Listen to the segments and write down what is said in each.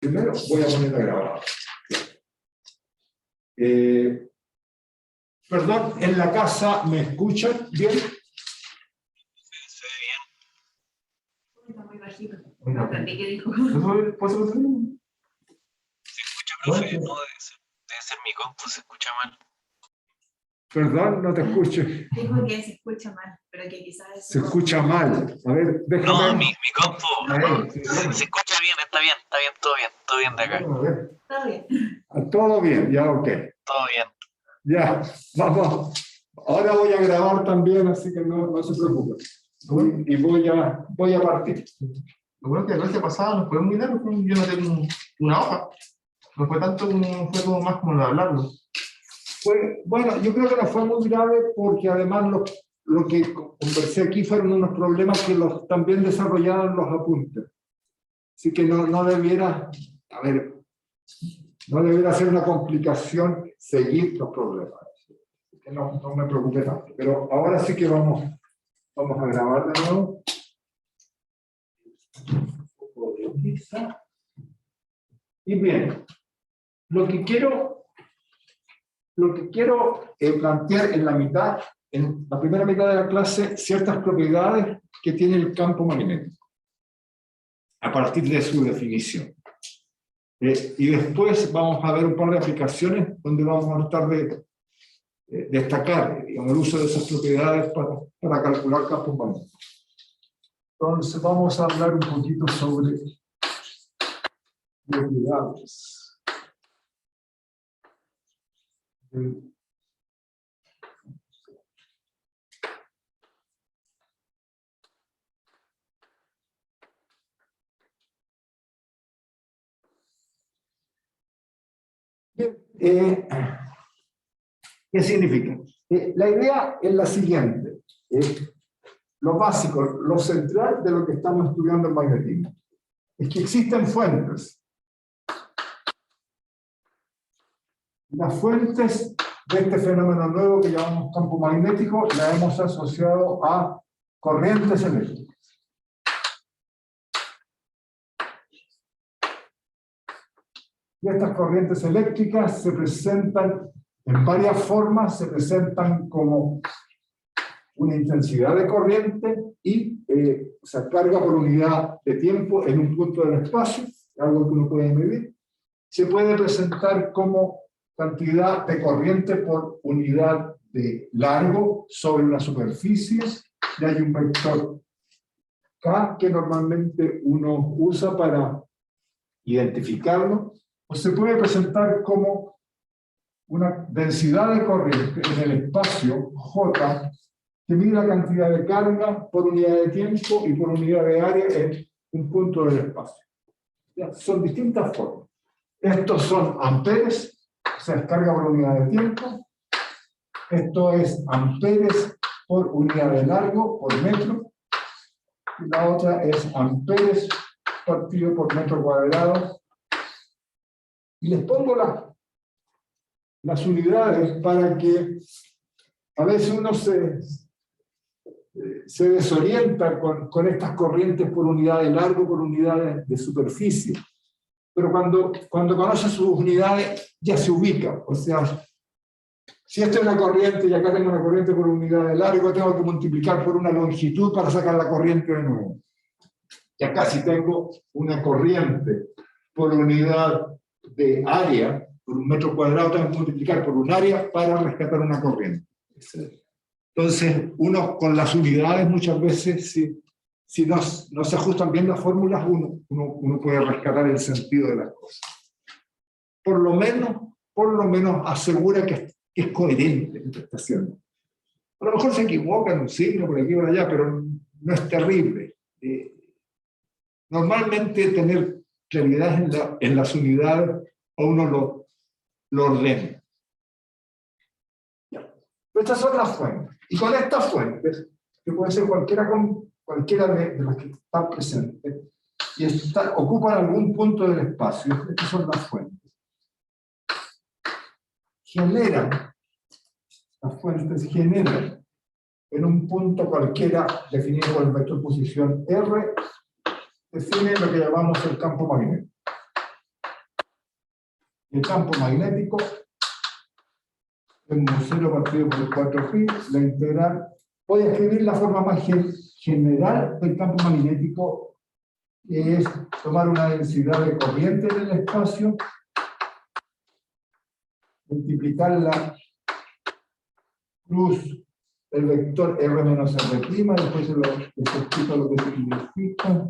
Primero voy a poner a grabar. Perdón, ¿en la casa me escuchan bien? Se ve bien. Está muy bajito. Mira. No entendí qué dijo. ¿Puedo hacer? Se escucha, profe. No, debe ser mi compu, se escucha mal. Perdón, no te escucho. Dijo que se escucha mal, pero que quizás... Se escucha mal. A ver, déjame... No, mi compu. A ver, Se escucha bien, está bien, todo bien de acá. a ver. Está bien. Todo bien, ya, ok. Todo bien. Ya, vamos. Ahora voy a grabar también, así que no se preocupen. Y voy a partir. Lo bueno es que la clase pasada no fue muy largo, yo no tengo una hoja. No fue tanto como, fue como más como lo de hablarlo. Bueno, yo creo que no fue muy grave porque además lo que conversé aquí fueron unos problemas que también desarrollaron los apuntes. Así que no debiera, a ver, no debiera ser una complicación seguir los problemas. Así que no me preocupe tanto. Pero ahora sí que vamos a grabar de nuevo. Y bien, lo que quiero plantear en la primera mitad de la clase, ciertas propiedades que tiene el campo magnético, a partir de su definición. Y después vamos a ver un par de aplicaciones donde vamos a tratar de destacar, digamos, el uso de esas propiedades para calcular campos magnéticos. Entonces vamos a hablar un poquito sobre propiedades. ¿Qué significa? La idea es la siguiente. Lo básico, lo central de lo que estamos estudiando en magnetismo, es que existen fuentes. Las fuentes de este fenómeno nuevo que llamamos campo magnético la hemos asociado a corrientes eléctricas. Y estas corrientes eléctricas se presentan en varias formas, se presentan como una intensidad de corriente y se carga por unidad de tiempo en un punto del espacio, algo que uno puede medir. Se puede presentar como cantidad de corriente por unidad de largo sobre una superficie, y hay un vector K que normalmente uno usa para identificarlo, o se puede presentar como una densidad de corriente en el espacio J que mide la cantidad de carga por unidad de tiempo y por unidad de área en un punto del espacio. ¿Ya? Son distintas formas. Estos son amperes, o sea, es carga por unidad de tiempo. Esto es amperes por unidad de largo, por metro. Y la otra es amperes partido por metro cuadrado. Y les pongo las unidades para que a veces uno se desorienta con estas corrientes por unidad de largo, por unidad de superficie. Pero cuando conoce sus unidades, ya se ubica. O sea, si esta es una corriente y acá tengo una corriente por unidad de largo, tengo que multiplicar por una longitud para sacar la corriente de nuevo. Y acá si tengo una corriente por unidad de área, por un metro cuadrado, tengo que multiplicar por un área para rescatar una corriente. Entonces, uno con las unidades muchas veces, si no se ajustan bien las fórmulas, uno puede rescatar el sentido de las cosas. Por lo menos asegura que es coherente lo que está haciendo. A lo mejor se equivoca en un signo por aquí y por allá, pero no es terrible. Normalmente tener claridad en las unidades a uno lo ordena. Ya. Estas son las fuentes. Y con estas fuentes, que puede ser cualquiera de las que están presentes, y ocupan algún punto del espacio, estas son las fuentes. Las fuentes generan en un punto cualquiera definido por el vector posición R, define lo que llamamos el campo magnético. el campo magnético, tengo 0 partido por 4pi, la integral. Voy a escribir la forma más general del campo magnético, que es tomar una densidad de corriente en el espacio, multiplicarla cruz el vector R menos R', después les explico lo que significa.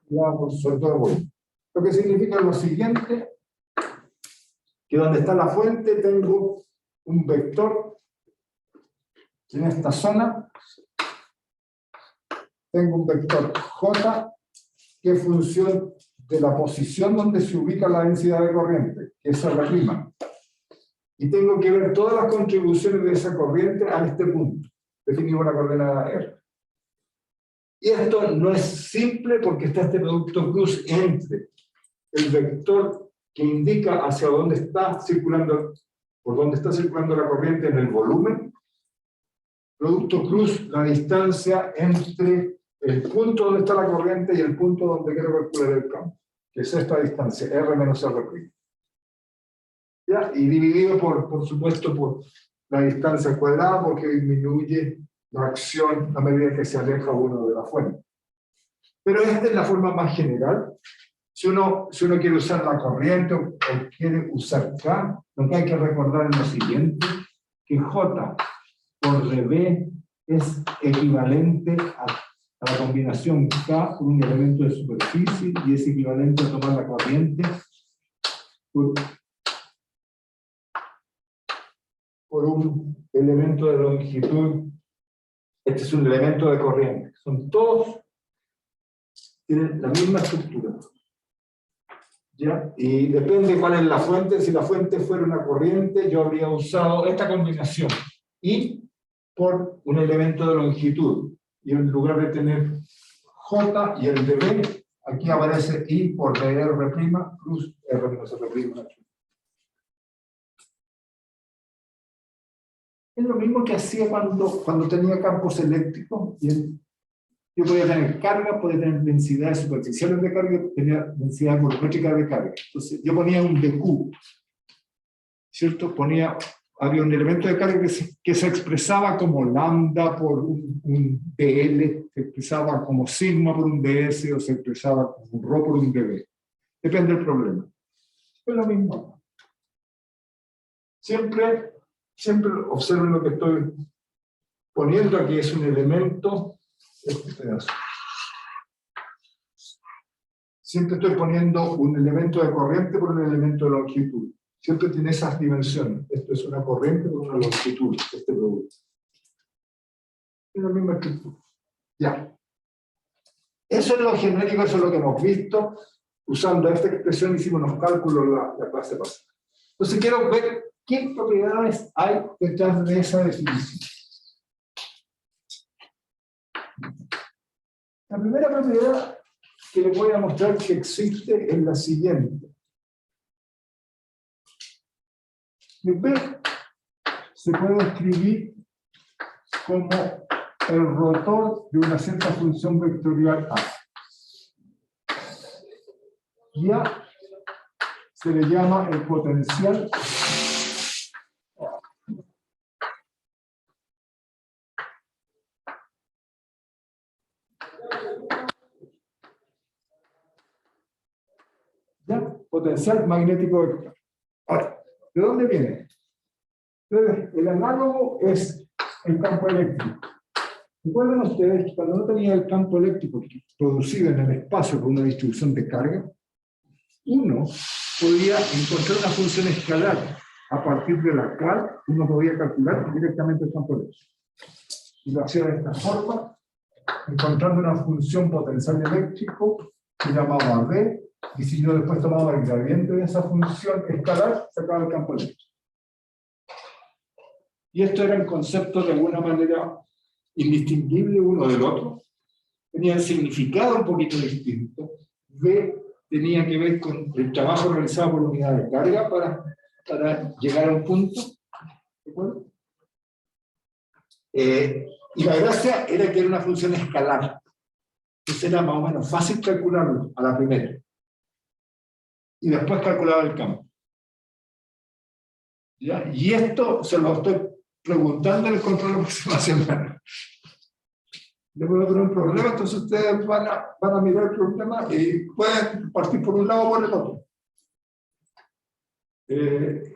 Ya, por sobre todo voy. Lo que significa lo siguiente, que donde está la fuente tengo un vector en esta zona, tengo un vector J, que es función de la posición donde se ubica la densidad de corriente, que es R'. Y tengo que ver todas las contribuciones de esa corriente a este punto, definido por la coordenada R. Y esto no es simple porque está este producto cruz entre el vector que indica hacia dónde está circulando, por dónde está circulando la corriente en el volumen, producto cruz, la distancia entre el punto donde está la corriente y el punto donde quiero calcular el campo, que es esta distancia, R menos R'. ¿Ya? Y dividido por supuesto por la distancia cuadrada, porque disminuye la acción a medida que se aleja uno de la fuente. Pero esta es la forma más general. Si uno quiere usar la corriente o quiere usar K, lo que hay que recordar es lo siguiente, que J por dB es equivalente a la combinación K con un elemento de superficie y es equivalente a tomar la corriente por un elemento de longitud. Este es un elemento de corriente. Son todos, tienen la misma estructura. ¿Ya? Y depende cuál es la fuente. Si la fuente fuera una corriente, yo habría usado esta combinación. Y por un elemento de longitud. Y en lugar de tener J y el dB, aquí aparece I por dr' cruz R menos R'. Es lo mismo que hacía cuando tenía campos eléctricos. Yo podía tener carga, podía tener densidades superficiales de carga, tenía densidad volumétrica de carga. Entonces yo ponía un dQ, ¿cierto? Había un elemento de carga que se expresaba como lambda por un dL, se expresaba como sigma por un ds, o se expresaba como rho por un dB. Depende del problema. Es lo mismo. Siempre observen lo que estoy poniendo aquí, es un elemento. Este pedazo. Siempre estoy poniendo un elemento de corriente por un elemento de longitud. Siempre tiene esas dimensiones. Esto es una corriente por una longitud, este producto. Es la misma estructura. Ya. Eso es lo genérico, eso es lo que hemos visto. Usando esta expresión hicimos unos cálculos la clase pasada. Entonces quiero ver qué propiedades hay detrás de esa definición. La primera propiedad que les voy a mostrar que existe es la siguiente. B se puede escribir como el rotor de una cierta función vectorial A. Y A se le llama el potencial potencial magnético vectorial. Ahora, ¿de dónde viene? Entonces, el análogo es el campo eléctrico. Recuerden ustedes que cuando no tenía el campo eléctrico producido en el espacio por una distribución de carga, uno podía encontrar una función escalar a partir de la cual uno podía calcular directamente el campo eléctrico. Y lo hacía de esta forma, encontrando una función potencial eléctrico que llamaba D, y si yo después tomaba el gradiente de esa función escalar, sacaba el campo eléctrico. Y esto era el concepto de alguna manera indistinguible uno del otro. Tenían significado un poquito distinto. V tenía que ver con el trabajo realizado por la unidad de carga para llegar a un punto. ¿De acuerdo? Y la gracia era que era una función escalar. Entonces era más o menos fácil calcularlo a la primera. y después calculaba el campo. ¿Ya? Y esto se lo estoy preguntando en el control de aproximación. Le voy a poner un problema, entonces ustedes van a mirar el problema y pueden partir por un lado o por el otro.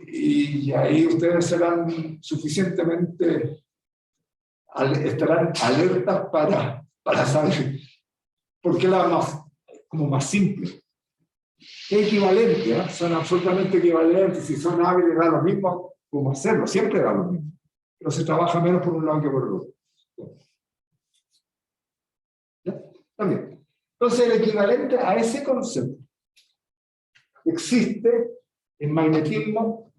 Y ahí ustedes serán suficientemente, estarán alertas para saber por qué la como más simple. Es equivalente, ¿eh? Son absolutamente equivalentes, si son hábiles da lo mismo como hacerlo, siempre da lo mismo, pero se trabaja menos por un lado que por el otro. ¿Ya? También. Entonces el equivalente a ese concepto existe en magnetismo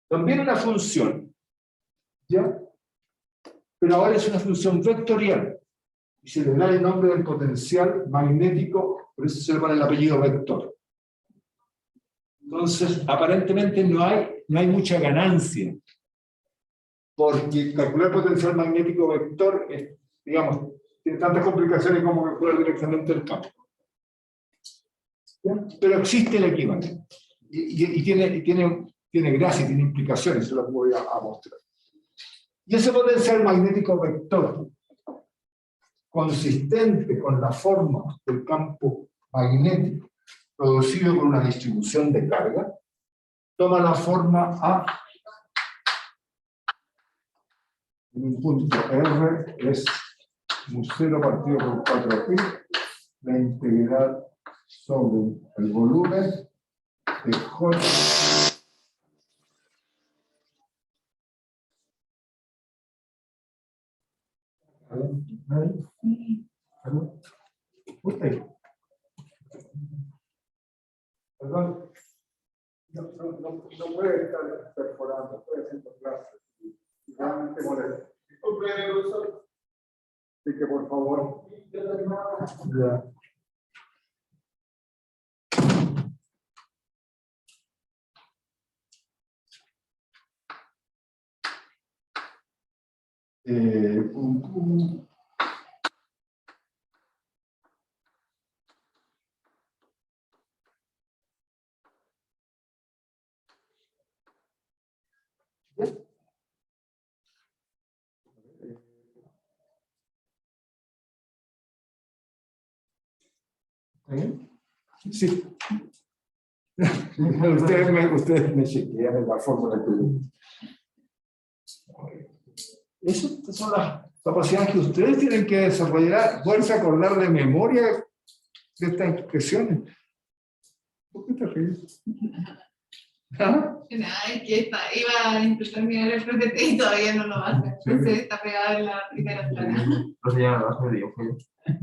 también una función, ¿ya? Pero ahora es una función vectorial y se le da el nombre del potencial magnético, por eso se le pone el apellido vector. Entonces, aparentemente no hay mucha ganancia, porque calcular potencial magnético vector es, digamos, tiene tantas complicaciones como calcular directamente el campo. ¿Ya? Pero existe el equivalente. Y tiene gracia, tiene implicaciones, se las voy a mostrar. Y ese potencial magnético vector, consistente con la forma del campo magnético, producido por una distribución de carga, toma la forma A. En un punto R es mu 0 partido por 4pi, la integral sobre el volumen de J. Perdón, no puede estar perforando, puede haciendo clases y realmente molesta. Disculpe, profesor. Así que por favor. Ya. Sí. Ustedes me chequean en la fórmula que esas son las capacidades que ustedes tienen que desarrollar, poderse acordar de memoria de estas expresiones. ¿Por qué te ríes? ¿Ah? Es que iba a intentar mirar el PPT y todavía no lo hace. Entonces está pegado en la primera plana.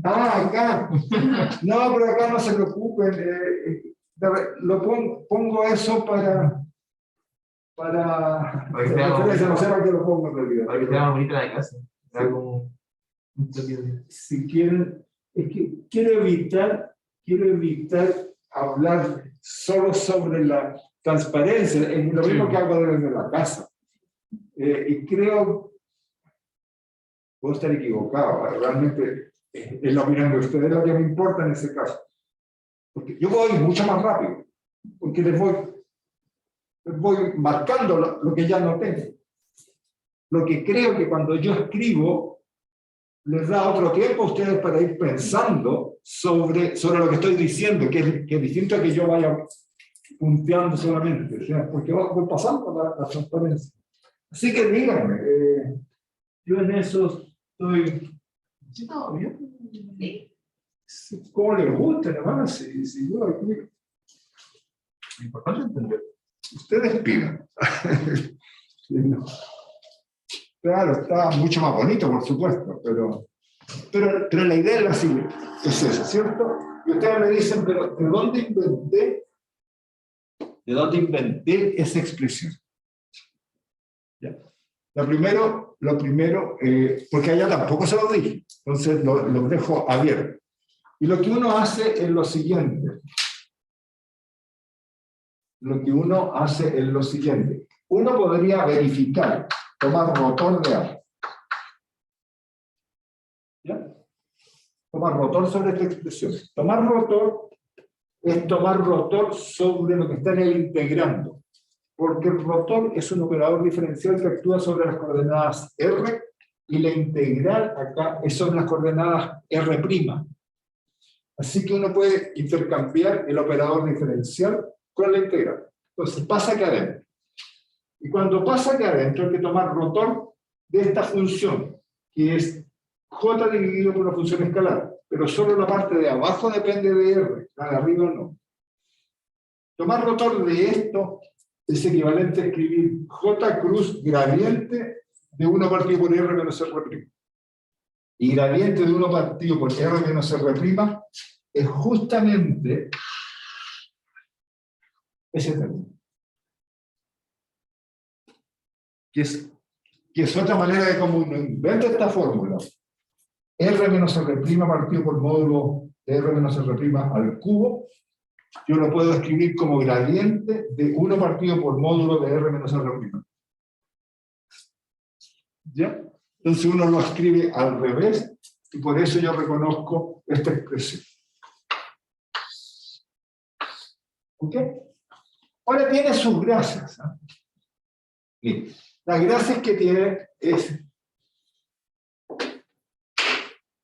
Acá. No, pero acá no se preocupen. Pongo eso para que no sepa que lo pongo en realidad. Para que sea más bonita la clase. Si quieren, es que quiero evitar hablar solo sobre la transparencia, es lo mismo que hago desde la casa. Y creo, puedo estar equivocado, realmente es la opinión de ustedes lo que me importa en ese caso. Porque yo voy mucho más rápido, porque les voy marcando lo que ya no tengo. Lo que creo que cuando yo escribo, les da otro tiempo a ustedes para ir pensando sobre lo que estoy diciendo, que es distinto a que yo vaya punteando solamente, o sea, porque voy pasando la transparencia. Así que díganme, yo en eso estoy... ¿Sí está bien? Sí. ¿Cómo les gusta, hermano? Si yo aquí... Lo importante es entender. Ustedes pidan. Sí, no. Claro, está mucho más bonito, por supuesto, pero la idea es la siguiente, es esa, ¿cierto? Y ustedes me dicen, pero ¿de dónde inventé esa expresión? ¿Ya? Lo primero, porque allá tampoco se lo dije, entonces lo dejo abierto. Y lo que uno hace es lo siguiente. Uno podría verificar, tomar rotor de A. ¿Ya? Tomar rotor sobre esta expresión. Tomar rotor es tomar rotor sobre lo que está en el integrando, porque el rotor es un operador diferencial que actúa sobre las coordenadas R, y la integral acá es sobre las coordenadas R'. Así que uno puede intercambiar el operador diferencial con la integral. Entonces pasa acá adentro. Y cuando pasa acá adentro hay que tomar rotor de esta función, que es J dividido por una función escalar, pero solo la parte de abajo depende de R, la de arriba no. Tomar rotor de esto es equivalente a escribir J cruz gradiente de 1 partido por R menos R'. Y gradiente de 1 partido por R menos R' es justamente ese término. Que es otra manera de cómo uno inventa esta fórmula. R menos R' partido por módulo de R menos R' al cubo, yo lo puedo escribir como gradiente de 1 partido por módulo de R menos R'. ¿Ya? Entonces uno lo escribe al revés, y por eso yo reconozco esta expresión. ¿Ok? Ahora tiene sus gracias. Bien. Las gracias que tiene es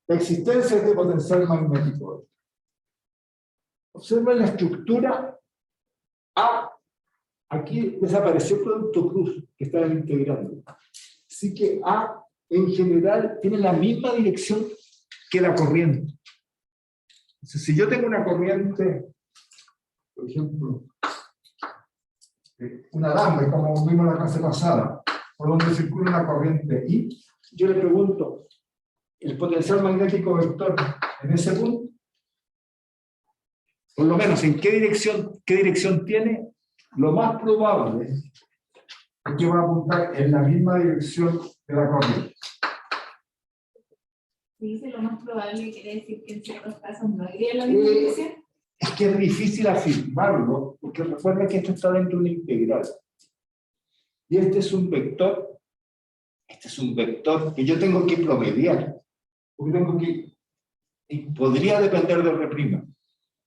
la existencia de este potencial magnético. Observen la estructura A. Aquí desapareció el producto cruz que estaba integrando. Así que A, en general, tiene la misma dirección que la corriente. Entonces, si yo tengo una corriente, por ejemplo, una alambre, como vimos la clase pasada, por donde circula una corriente I, yo le pregunto, ¿el potencial magnético vector en ese punto? Por lo menos, ¿en qué dirección tiene? Lo más probable es que va a apuntar en la misma dirección de la corriente. Si dice lo más probable, quiere decir que en ciertos casos no iría en la misma dirección. Es que es difícil afirmarlo, porque recuerda que esto está dentro de una integral. Y este es un vector que yo tengo que promediar, porque y podría depender de R'.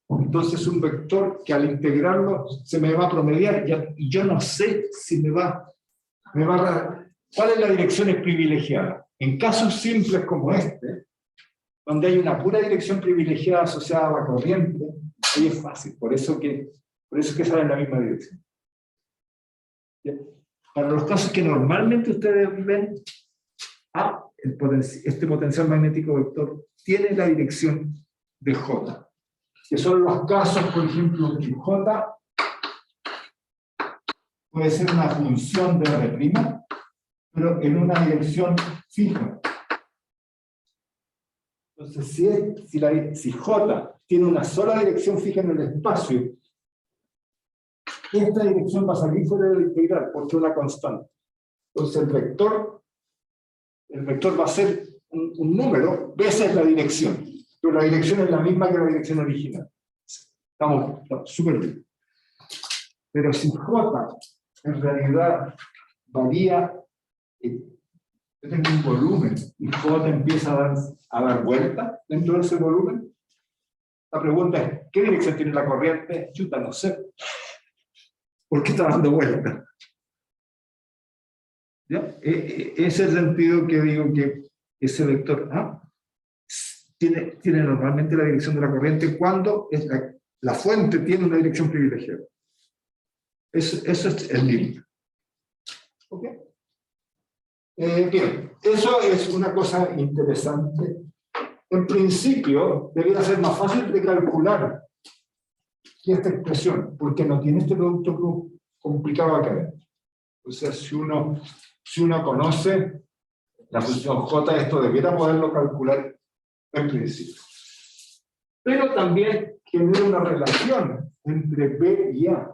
Entonces es un vector que al integrarlo se me va a promediar, y yo no sé si me va a... ¿Cuál es la dirección privilegiada? En casos simples como este, donde hay una pura dirección privilegiada asociada a la corriente, ahí es fácil, por eso que sale en la misma dirección. ¿Ya? Para los casos que normalmente ustedes ven, este potencial magnético vector tiene la dirección de J, que son los casos, por ejemplo, que J puede ser una función de R', pero en una dirección fija. Entonces, si J tiene una sola dirección fija en el espacio, esta dirección va a salir fuera de la integral, porque es una constante. Entonces el vector va a ser un número veces la dirección, pero la dirección es la misma que la dirección original. Estamos súper bien. Pero si J en realidad varía, yo tengo un volumen y J empieza a dar vuelta dentro de ese volumen, la pregunta es, ¿qué dirección tiene la corriente? Chuta, no sé. ¿Por qué está dando vuelta? ¿Ya? Ese es el sentido que digo que ese vector tiene normalmente la dirección de la corriente cuando la fuente tiene una dirección privilegiada. Eso es el límite. ¿Ok? Bien, eso es una cosa interesante. En principio, debería ser más fácil de calcular que esta expresión, porque no tiene este producto complicado acá. O sea, si uno conoce la función J, esto debiera poderlo calcular en principio. Pero también genera una relación entre B y A.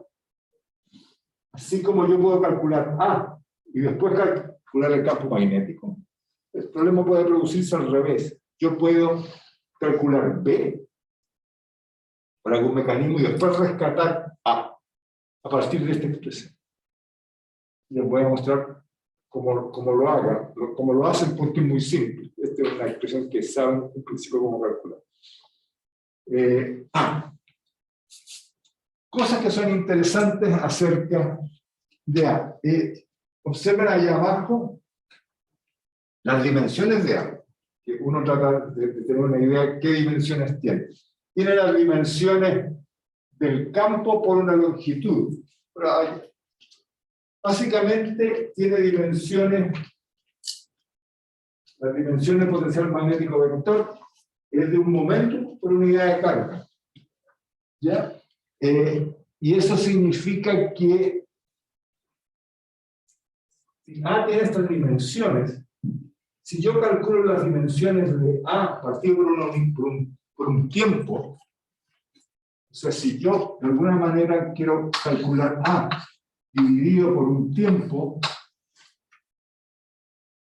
Así como yo puedo calcular A y después calcular el campo magnético, el problema puede producirse al revés. Yo puedo calcular B por algún mecanismo y después rescatar A partir de esta expresión. Les voy a mostrar cómo lo hagan, cómo lo hacen, porque es muy simple. Esta es una expresión que saben en principio cómo calcular. cosas que son interesantes acerca de A. Observen ahí abajo las dimensiones de A, que uno trata de tener una idea de qué dimensiones tiene. Tiene las dimensiones del campo por una longitud. Básicamente tiene dimensiones, la dimensión de potencial magnético vector es de un momento por unidad de carga. ¿Ya? Y eso significa que si A tiene estas dimensiones, si yo calculo las dimensiones de A partido por un tiempo, o sea, si yo de alguna manera quiero calcular A dividido por un tiempo,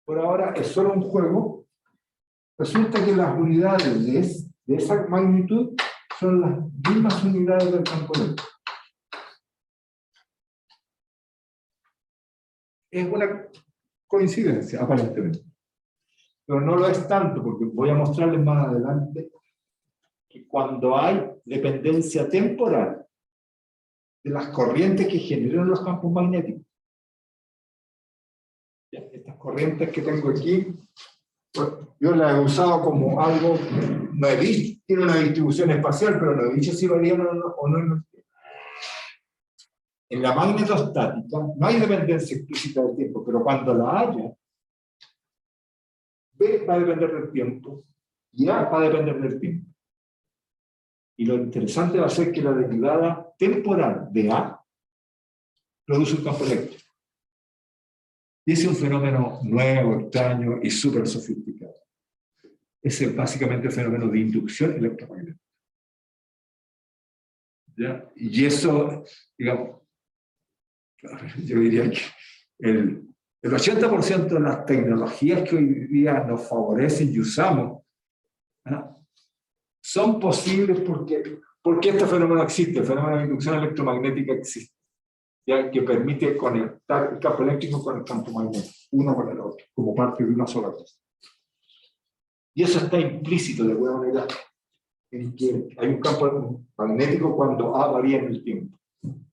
por ahora es solo un juego, resulta que las unidades de esa magnitud son las mismas unidades del campo eléctrico. Es una coincidencia, aparentemente. Pero no lo es tanto, porque voy a mostrarles más adelante que cuando hay dependencia temporal de las corrientes que generan los campos magnéticos, estas corrientes que tengo aquí, pues, yo las he usado como algo, no he dicho, tiene una distribución espacial, pero no he dicho si varían o no. En la magnetostática no hay dependencia explícita del tiempo, pero cuando la haya, B va a depender del tiempo y A va a depender del tiempo. Y lo interesante va a ser que la derivada temporal de A produce un campo eléctrico. Y ese es un fenómeno nuevo, extraño y súper sofisticado. Ese es básicamente el fenómeno de inducción electromagnética. ¿Ya? Y eso, digamos, yo diría que el 80% de las tecnologías que hoy día nos favorecen y usamos, ¿no?, son posibles porque este fenómeno existe, el fenómeno de inducción electromagnética existe, ¿ya?, que permite conectar el campo eléctrico con el campo magnético, uno con el otro, como parte de una sola cosa. Y eso está implícito de alguna manera en que hay un campo magnético cuando A varía en el tiempo,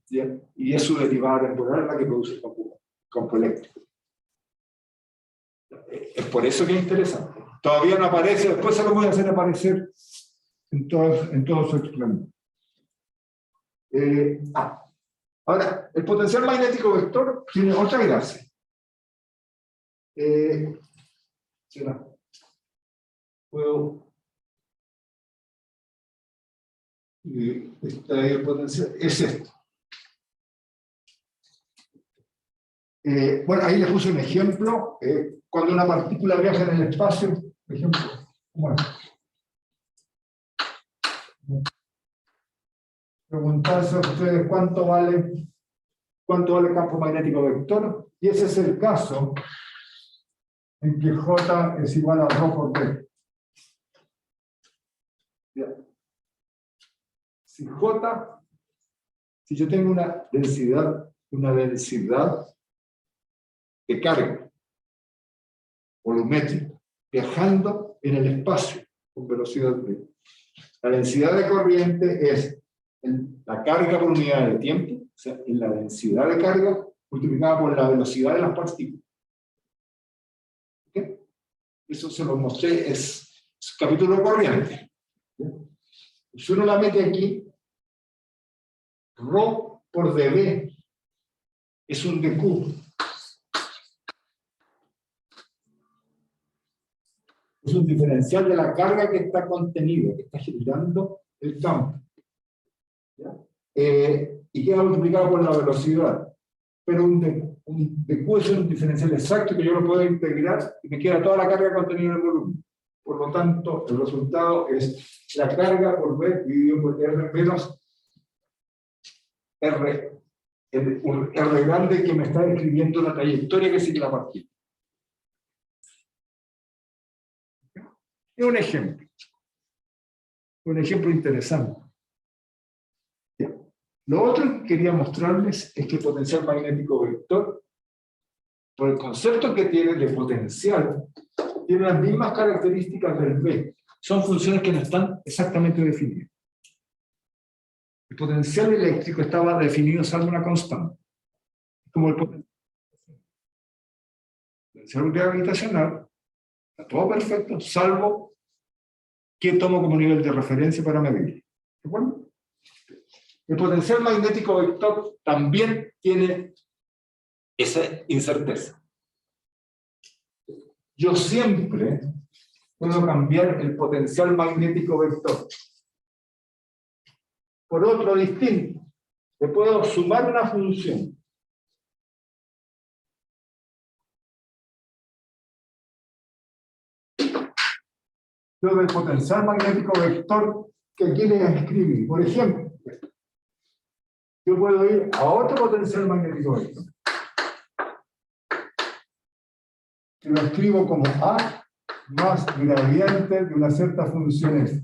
¿ya?, y es su derivada temporal la que produce el campo eléctrico. Es por eso que es interesante. Todavía no aparece, después se lo voy a hacer aparecer en todo su esplendor. Ahora, el potencial magnético vector tiene otra gracia. Puedo... el potencial es esto. Bueno, ahí les puse un ejemplo. Cuando una partícula viaja en el espacio, por ejemplo, bueno, preguntarse a ustedes cuánto vale el campo magnético vector, y ese es el caso en que J es igual a ρ por B. Si yo tengo una densidad de carga volumétrica viajando en el espacio con velocidad v, la densidad de corriente es la carga por unidad de tiempo, o sea, en la densidad de carga multiplicada por la velocidad de las partículas. ¿Okay? Eso se lo mostré, es capítulo corriente. Si uno la mete aquí, ρ por dB es un dQ. Es un diferencial de la carga que está contenida, que está generando el campo. ¿Ya? Y queda multiplicado por la velocidad. Pero un dQ es un diferencial exacto que yo lo puedo integrar y me queda toda la carga contenida en el volumen. Por lo tanto, el resultado es la carga por V dividido por R menos R, un R grande que me está describiendo la trayectoria que sigue la partícula. Y un ejemplo interesante. Lo otro que quería mostrarles es que el potencial magnético vector, por el concepto que tiene de potencial, tiene las mismas características del V. Son funciones que no están exactamente definidas. El potencial eléctrico estaba definido salvo una constante. Como el potencial gravitacional, está todo perfecto, salvo que tomo como nivel de referencia para medir. ¿De acuerdo? El potencial magnético vector también tiene esa incerteza. Yo siempre puedo cambiar el potencial magnético vector por otro distinto. Le puedo sumar una función. Yo del potencial magnético vector que quieren escribir. Por ejemplo, yo puedo ir a otro potencial magnético vector. Que lo escribo como A más gradiente de una cierta función F.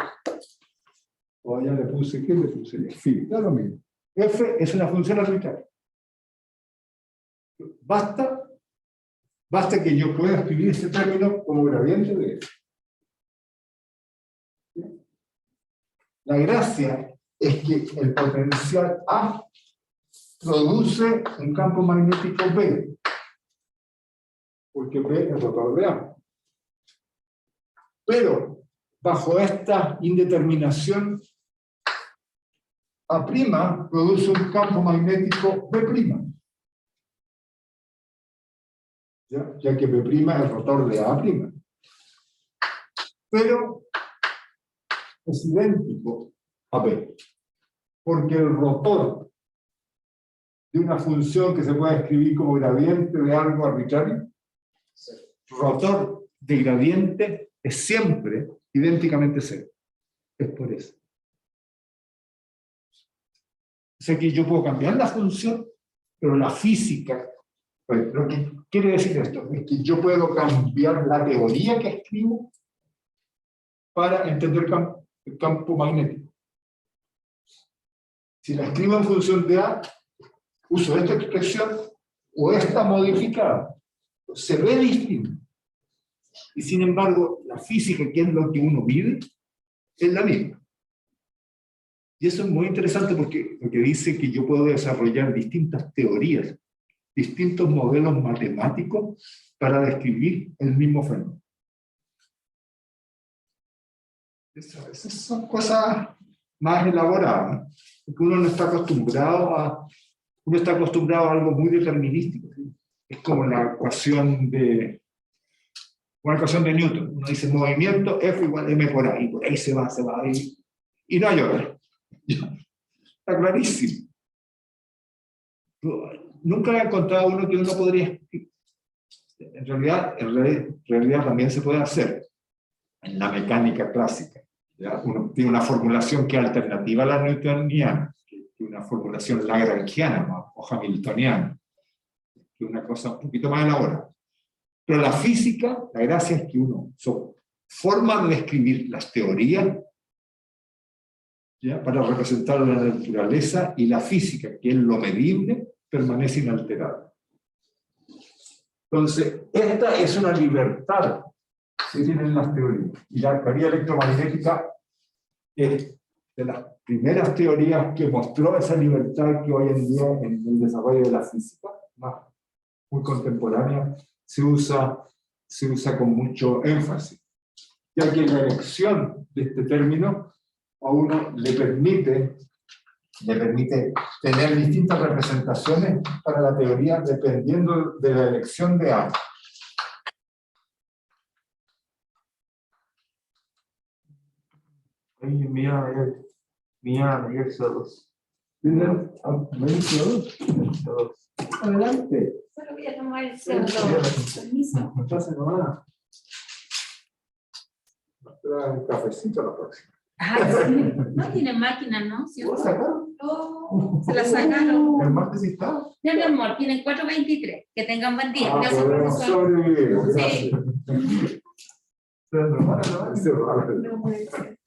O allá le puse, ¿qué le puse? Phi, da lo mismo. F es una función arbitraria. Basta que yo pueda escribir ese término como gradiente de F. La gracia es que el potencial A produce un campo magnético B, porque B es rotor de A. Pero, bajo esta indeterminación, A' produce un campo magnético B', ya que B' es rotor de A'. Pero es idéntico a B, porque el rotor de una función que se puede escribir como gradiente de algo arbitrario, rotor de gradiente es siempre idénticamente cero. Es por eso. O sea que yo puedo cambiar la función, pero la física, pues, lo que quiere decir esto es que yo puedo cambiar la teoría que escribo para entender el campo magnético. Si la escribo en función de A, uso esta expresión o esta modificada. Se ve distinto. Y sin embargo, la física, que es lo que uno vive, es la misma. Y eso es muy interesante porque lo que dice que yo puedo desarrollar distintas teorías, distintos modelos matemáticos para describir el mismo fenómeno. Esas son cosas más elaboradas, porque uno no está acostumbrado a algo muy determinístico. ¿Sí? Es como la ecuación de Newton. Uno dice movimiento F igual M por A, y por ahí se va, y no hay otra. Está clarísimo. Nunca he encontrado uno que uno podría. En realidad también se puede hacer en la mecánica clásica. ¿Ya? Uno tiene una formulación que es alternativa a la newtoniana, que es una formulación lagrangiana o hamiltoniana, que es una cosa un poquito más elaborada. Pero la física, la gracia es que son formas de escribir las teorías, ¿ya? Para representar la naturaleza, y la física, que es lo medible, permanece inalterada. Entonces, esta es una libertad que tienen las teorías. Y la teoría electromagnética es de las primeras teorías que mostró esa libertad que hoy en día, en el desarrollo de la física, muy contemporánea, se usa con mucho énfasis, ya que la elección de este término a uno le permite tener distintas representaciones para la teoría dependiendo de la elección de A. Mía, exodos. Adelante. Solo voy a tomar el CO2. Permiso. Entonces, nomás. Nos trae un cafecito la próxima. Ah, sí. No tiene máquina, ¿no? ¿Sí? ¿Puedo sacar? Oh, se la sacaron. ¿El martes sí está? No, mi amor, tienen 4:23. Que tengan buen día. Gracias, Podemos profesor. sobrevivir. Sí. No puede ser.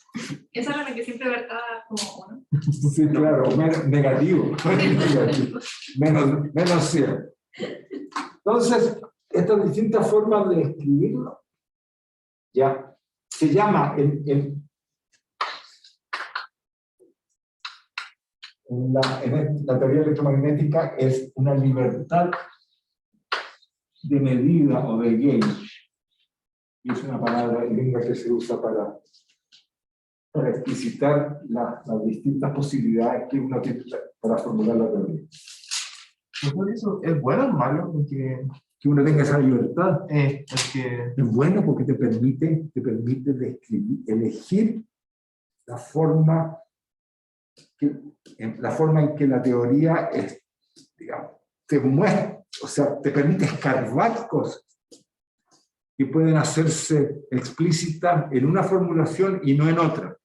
Esa era la que siempre vertaba como uno. Sí, claro, negativo. menos 100. Entonces, estas distintas formas de escribirlo, ya, se llama la teoría electromagnética es una libertad de medida o de gauge. Y es una palabra gringa que se usa para explicitar las distintas posibilidades que uno tiene para formular la teoría. Por eso es bueno o malo, porque Que uno tenga esa libertad. es que Es bueno porque te permite describir, elegir la forma en que la teoría es, digamos, te muestra, o sea, te permite escarbar cosas que pueden hacerse explícitas en una formulación y no en otra.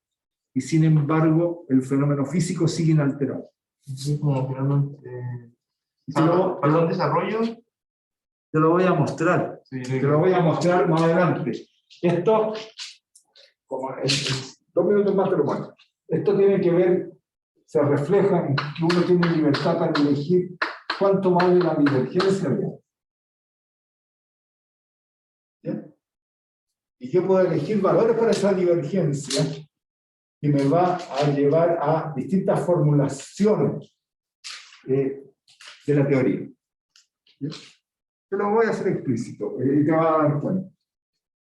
Y sin embargo, el fenómeno físico sigue inalterado. es como finalmente Pero- para un desarrollo. Te lo voy a mostrar. Sí, Te lo voy a mostrar más adelante. Esto, como en 2 minutos más te lo muestro. Esto tiene que ver, se refleja en que uno tiene libertad para elegir cuánto vale la divergencia real. ¿Ya? Y yo puedo elegir valores para esa divergencia que me va a llevar a distintas formulaciones de la teoría. ¿Ya? Te lo voy a hacer explícito y te vas a dar cuenta.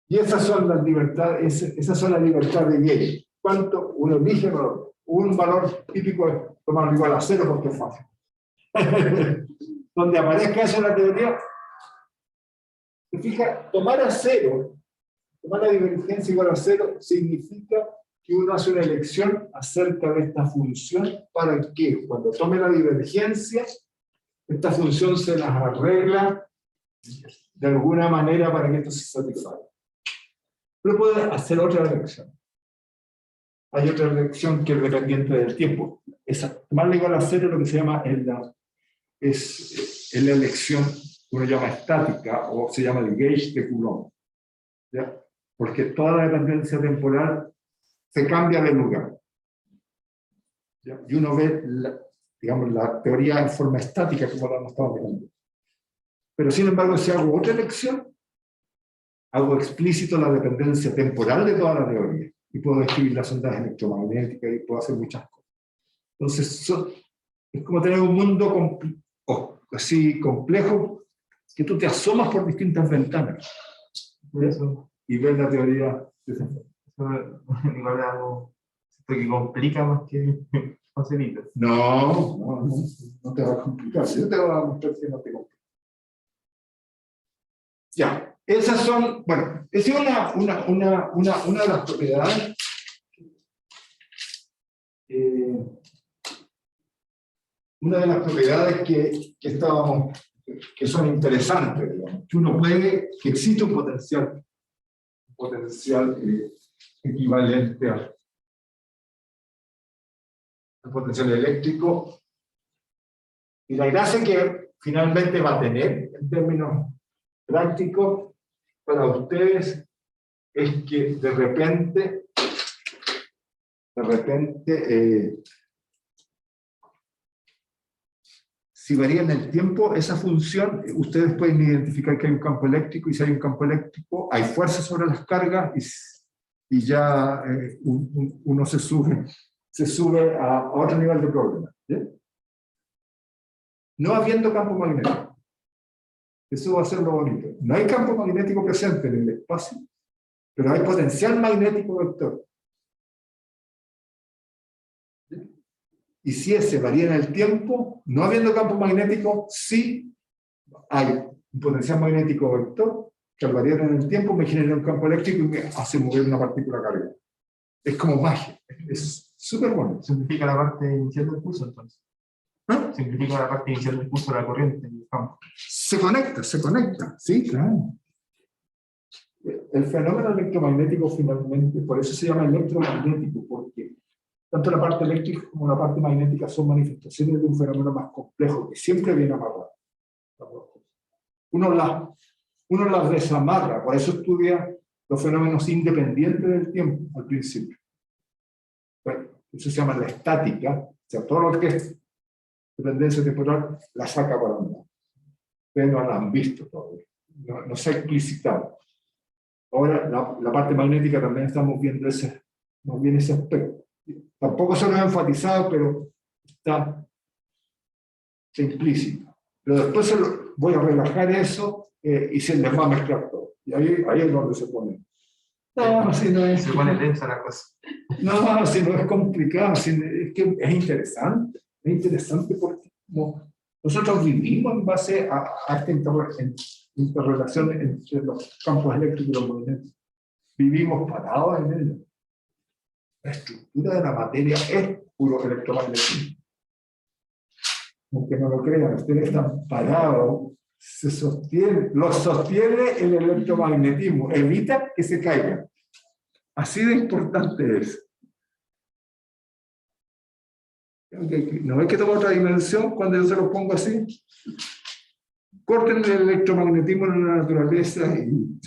Y esas son las libertades, esas son las libertades de Gauge. ¿Cuánto uno elige valor? Un valor típico es tomarlo igual a 0 porque es fácil. Donde aparezca eso en la teoría, se fija, tomar a 0, tomar la divergencia igual a 0, significa que uno hace una elección acerca de esta función para que cuando tome la divergencia, esta función se las arregla de alguna manera para que esto se satisfaga. Pero puede hacer otra elección. Hay otra elección que es dependiente del tiempo. Tomarla igual a 0 lo que se llama es la elección que uno llama estática o se llama el gauge de Coulomb. ¿Ya? Porque toda la dependencia temporal se cambia de lugar. ¿Ya? Y uno ve digamos, la teoría en forma estática como la hemos estado viendo. Pero sin embargo, si hago otra elección, hago explícito la dependencia temporal de toda la teoría. Y puedo describir las ondas electromagnéticas y puedo hacer muchas cosas. Entonces, es como tener un mundo así complejo que tú te asomas por distintas ventanas. Por eso, Y ves la teoría de esa forma. igual es algo que complica más que facilita. No te va a complicar. Yo te voy a mostrar que no te complica. Ya, esas son, bueno, esa es una de las propiedades que son interesantes, digamos, que uno puede, que existe un potencial equivalente al potencial eléctrico, y la gracia que finalmente va a tener en términos prácticos para ustedes es que de repente si varía en el tiempo esa función, ustedes pueden identificar que hay un campo eléctrico, y si hay un campo eléctrico hay fuerza sobre las cargas, y ya uno se sube a otro nivel de problema. ¿Sí? No habiendo campo magnético. Eso va a ser lo bonito. No hay campo magnético presente en el espacio, pero hay potencial magnético vector. Y si ese varía en el tiempo, no habiendo campo magnético, sí hay un potencial magnético vector que al variar en el tiempo me genera un campo eléctrico y me hace mover una partícula cargada. Es como magia. Es súper bueno. Simplifica la parte inicial del pulso, entonces. ¿Ah? Simplifica la parte inicial del pulso de la corriente en el campo. Se conecta, sí, claro. El fenómeno electromagnético finalmente, por eso se llama electromagnético, porque tanto la parte eléctrica como la parte magnética son manifestaciones de un fenómeno más complejo, que siempre viene amarrado. Uno las desamarra, por eso estudia los fenómenos independientes del tiempo al principio. Bueno, eso se llama la estática, o sea, todo lo que es dependencia temporal la saca para un lado. Ustedes no la han visto todavía, no se ha explicitado. Ahora, la parte magnética también estamos viendo ese aspecto. Tampoco se lo he enfatizado, pero está implícito. Pero después voy a relajar eso y se les va a mezclar todo. Y ahí es donde se pone. No, si no es. Se pone tensa la cosa. No, si no es complicado, es que es interesante. Es interesante porque como nosotros vivimos en base a esta interrelación entre los campos eléctricos y los movimientos. Vivimos parados en ello. La estructura de la materia es puro electromagnetismo. Aunque no lo crean, ustedes están parados, los sostiene el electromagnetismo, evita que se caigan. Así de importante es. ¿No ves que toma otra dimensión cuando yo se lo pongo así? Corten el electromagnetismo en la naturaleza y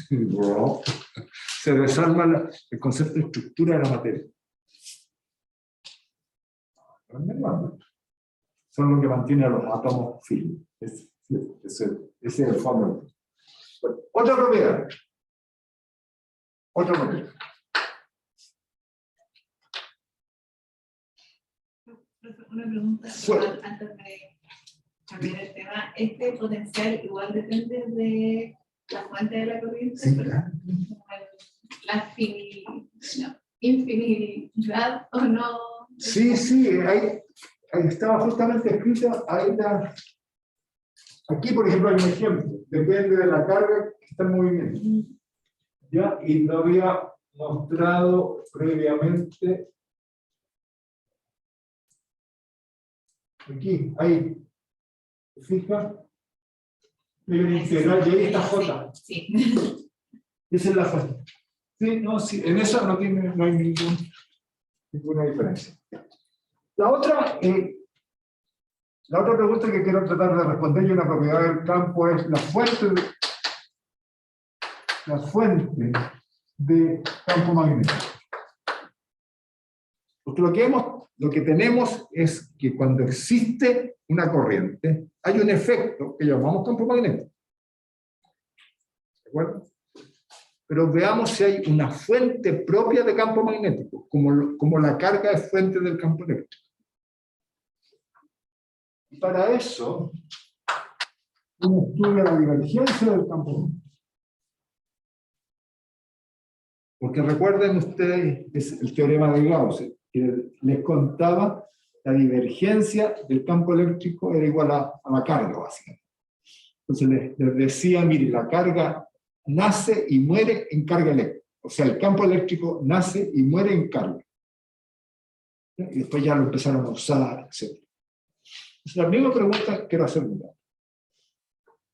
se desarma el concepto de estructura de la materia. Son los que mantienen a los átomos firmes. Ese es el fondo. Bueno, otra propiedad. Otra propiedad. Una pregunta antes de cambiar el tema. ¿Este potencial igual depende de la fuente de la corriente? Sí, claro. ¿La infinidad o no? Sí, ahí estaba justamente escrito, aquí por ejemplo hay un ejemplo, depende de la carga que está en movimiento. ¿Ya? Y lo había mostrado previamente. Aquí, ahí. ¿Se fija? Hay una integral y ahí está J. Sí. Esa es la J. Sí, no, sí, en eso no hay ninguna diferencia. La otra pregunta que quiero tratar de responder, y una propiedad del campo, es la fuente de campo magnético. Porque lo que tenemos es que cuando existe una corriente, hay un efecto que llamamos campo magnético. ¿De acuerdo? Pero veamos si hay una fuente propia de campo magnético, como la carga es fuente del campo eléctrico. Y para eso, uno estudia la divergencia del campo magnético. Porque recuerden ustedes, es el teorema de Gauss, que les contaba, la divergencia del campo eléctrico era igual a la carga, básicamente. Entonces les decía, mire, la carga nace y muere en carga eléctrica. O sea, el campo eléctrico nace y muere en carga. Y después ya lo empezaron a usar, etc. Entonces, la misma pregunta que quiero hacer.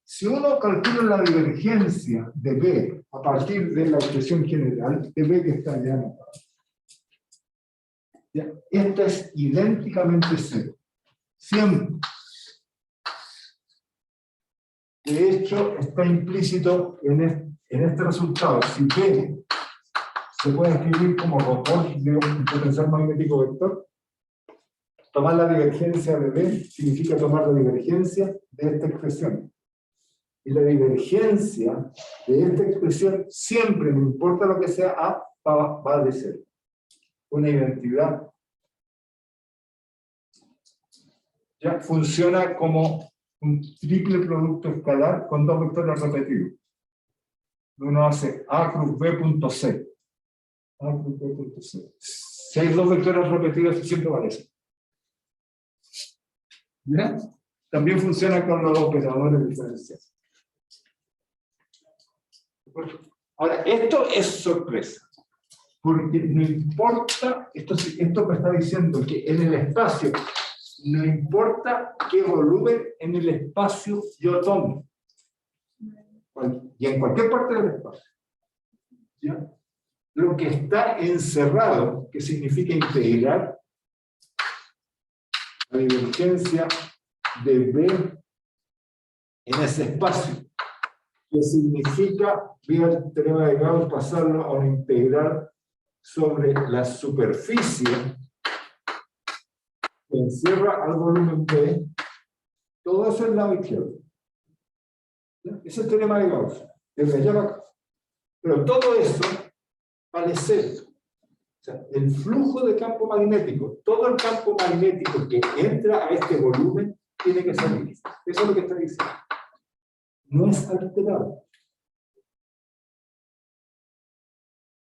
Si uno calcula la divergencia de B a partir de la expresión general de B que está allá anotada, esta es idénticamente cero. Siempre. De hecho, está implícito en este resultado. Si B se puede escribir como rotor de un potencial magnético vector, tomar la divergencia de B significa tomar la divergencia de esta expresión. Y la divergencia de esta expresión siempre, no importa lo que sea A, va de cero. Una identidad. Ya funciona como un triple producto escalar con dos vectores repetidos. Uno hace A cruz B punto C. A cruz B punto C. Si hay dos vectores repetidos, siempre vale eso. ¿Ya? También funciona con los operadores diferenciales. Ahora, esto es sorpresa. Porque no importa, esto me está diciendo que en el espacio, no importa qué volumen en el espacio yo tome. Y en cualquier parte del espacio. ¿Ya? Lo que está encerrado, que significa integrar la divergencia de B en ese espacio, que significa, vía el teorema de Gauss, pasarlo a una integral sobre la superficie que encierra al volumen B, todo eso es el lado izquierdo. ¿Ya? Ese es el teorema de Gauss, desde allá para acá. Pero todo eso vale cero. sea, el flujo de campo magnético, todo el campo magnético que entra a este volumen tiene que salir. Eso es lo que está diciendo. No es alterado.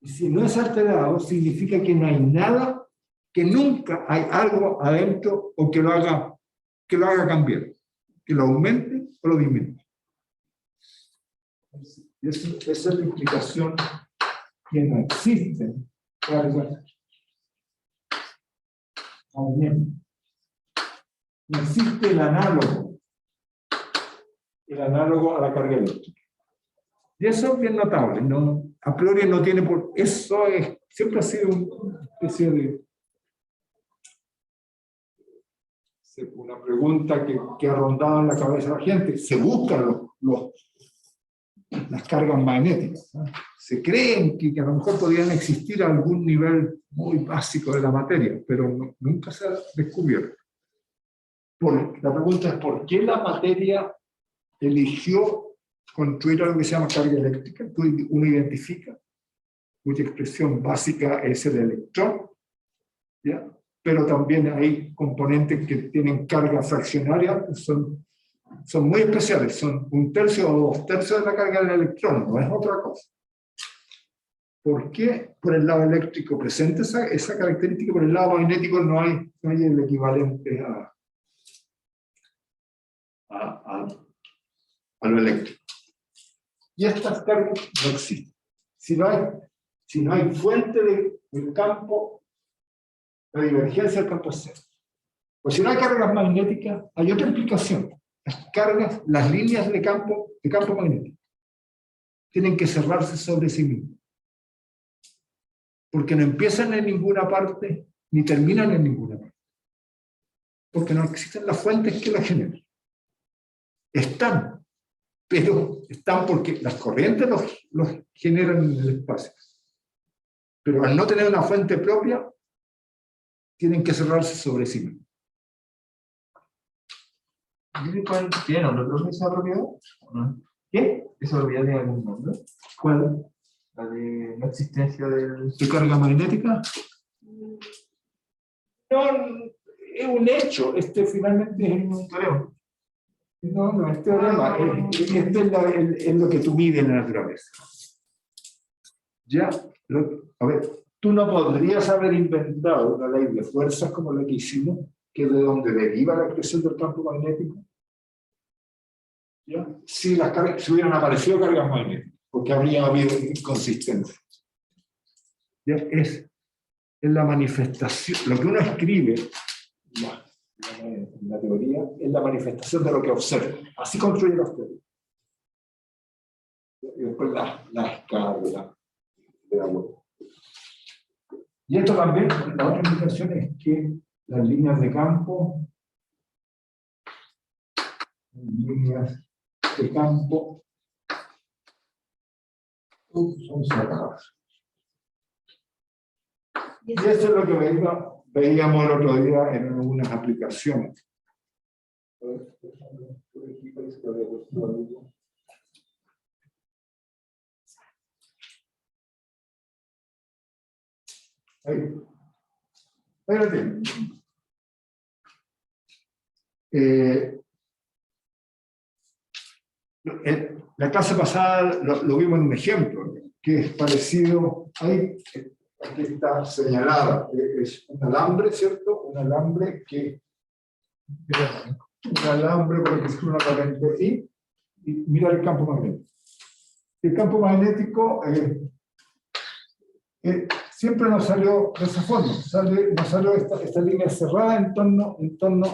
Y si no es alterado, significa que no hay nada, que nunca hay algo adentro o que lo haga cambiar, que lo aumente o lo disminuya. Esa es la implicación que no existe. No existe el análogo a la carga eléctrica. Y eso es bien notable, ¿no? A priori no tiene por... Eso es, siempre ha sido una especie de... Una pregunta que ha rondado en la cabeza de la gente. Se buscan las cargas magnéticas, ¿no? Se creen que a lo mejor podrían existir a algún nivel muy básico de la materia, pero nunca se ha descubierto. La pregunta es, ¿por qué la materia eligió construir algo que se llama carga eléctrica? Uno identifica, cuya expresión básica es el electrón, ¿ya? Pero también hay componentes que tienen carga fraccionaria, que son muy especiales, son 1/3 o 2/3 de la carga del electrón, no es otra cosa. ¿Por qué por el lado eléctrico presenta esa característica? Por el lado magnético no hay el equivalente a lo eléctrico. Y estas cargas no existen. Si no hay fuente del campo, la divergencia del campo es cero. Pues si no hay cargas magnéticas, hay otra implicación. Las líneas de campo magnético, tienen que cerrarse sobre sí mismas. Porque no empiezan en ninguna parte, ni terminan en ninguna parte. Porque no existen las fuentes que las generan. Están, pero están porque las corrientes los generan en el espacio. Pero al no tener una fuente propia, tienen que cerrarse sobre sí mismos. ¿Tiene nombre propio esa propiedad? ¿No? ¿Qué? ¿Esa propiedad tiene algún nombre? ¿Cuál? La de no existencia del... ¿De carga magnética? No, es un hecho. Este finalmente es un teorema. No es teorema. Es lo que tú mides en la naturaleza. Ya, a ver, tú no podrías haber inventado una ley de fuerzas como la que hicimos, que es de donde deriva la expresión del campo magnético, ¿ya? Si hubieran aparecido cargas magnéticas, porque habría habido inconsistencia. ¿Ya? Es la manifestación, lo que uno escribe en la teoría, es la manifestación de lo que observa. Así construye las teorías. Y después la escala de la web. Y esto también, la otra implicación es que las líneas de campo son cerradas. Y eso es lo que veíamos el otro día en algunas aplicaciones. Ahí lo tienen. La clase pasada lo vimos en un ejemplo, que es parecido, ahí, aquí está señalada, es un alambre, ¿cierto? Un alambre por el que se una corriente y mira el campo magnético. El campo magnético siempre nos salió de esa forma, nos salió esta línea cerrada en torno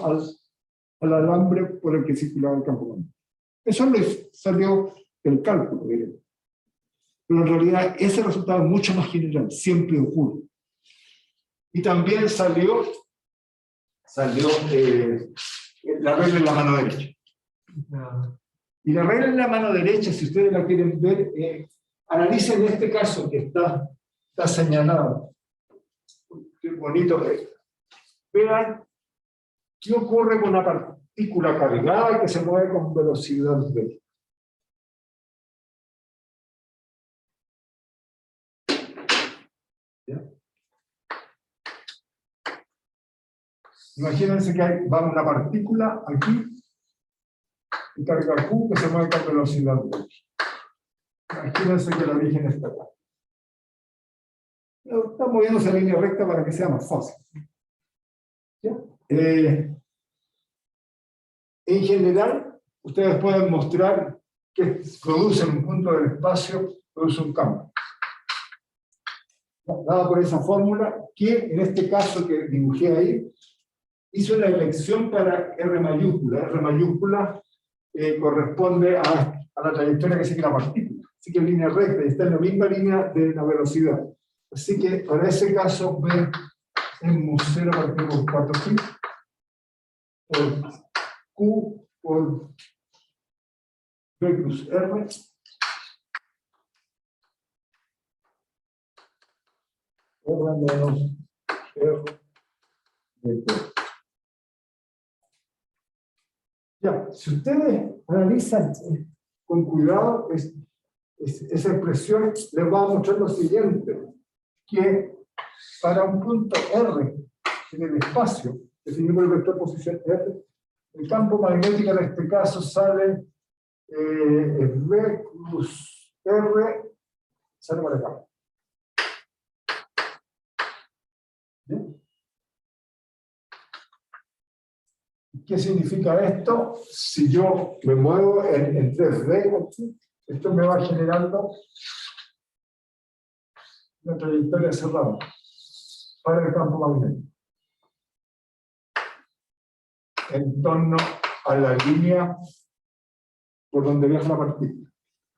al alambre por el que circulaba el campo magnético. Eso salió del cálculo, digamos. Pero en realidad ese resultado es mucho más general, siempre ocurre. Y también salió la regla en la mano derecha. Y la regla en la mano derecha, si ustedes la quieren ver, analicen este caso que está señalado. Qué bonito es. Vean qué ocurre con una partícula cargada que se mueve con velocidad v. ¿Ya? Imagínense que va una partícula aquí, y carga Q que se mueve con velocidad V. Imagínense que el origen está acá. Está moviéndose en línea recta para que sea más fácil. ¿Ya? En general, ustedes pueden mostrar que produce en un punto del espacio, produce un campo. Dada por esa fórmula, que en este caso que dibujé ahí, hizo una elección para R mayúscula. R mayúscula corresponde a la trayectoria que sigue la partícula. Así que en línea recta, y está en la misma línea de la velocidad. Así que para ese caso, V en mu0 partido por 4pi, por Q, por V cruz R, R menos R de T. Ya, si ustedes analizan con cuidado esa expresión, les va a mostrar lo siguiente, que para un punto R en el espacio, definido por el vector posición R, el campo magnético en este caso sale V cruz R, sale por acá. ¿Bien? ¿Qué significa esto? Si yo me muevo en 3D, aquí, esto me va generando una trayectoria cerrada para el campo magnético en torno a la línea por donde viaja la partícula.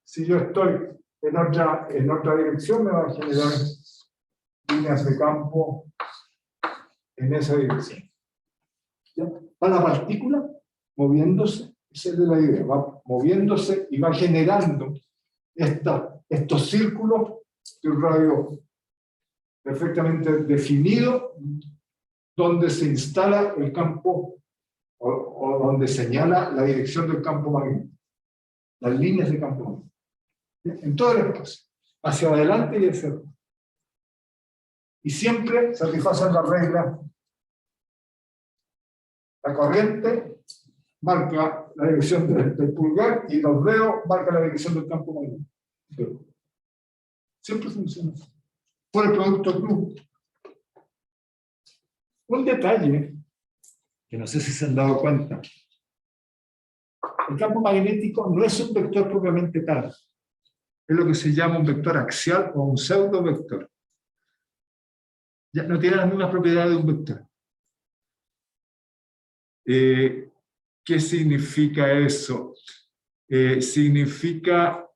Si yo estoy en otra dirección, me va a generar líneas de campo en esa dirección. ¿Ya? Va la partícula moviéndose, esa es la idea, va moviéndose y va generando estos círculos de un radio perfectamente definido, donde se instala el campo o donde señala la dirección del campo magnético, las líneas de campo magnético, en todo el espacio, hacia adelante y hacia atrás. Y siempre satisfacen la regla. La corriente marca la dirección del pulgar y los dedos marcan la dirección del campo magnético. Siempre funciona por el producto cruz. Un detalle que no sé si se han dado cuenta: el campo magnético no es un vector propiamente tal, es lo que se llama un vector axial o un pseudo vector. Ya no tiene las mismas propiedades de un vector. ¿Qué significa eso? Significa...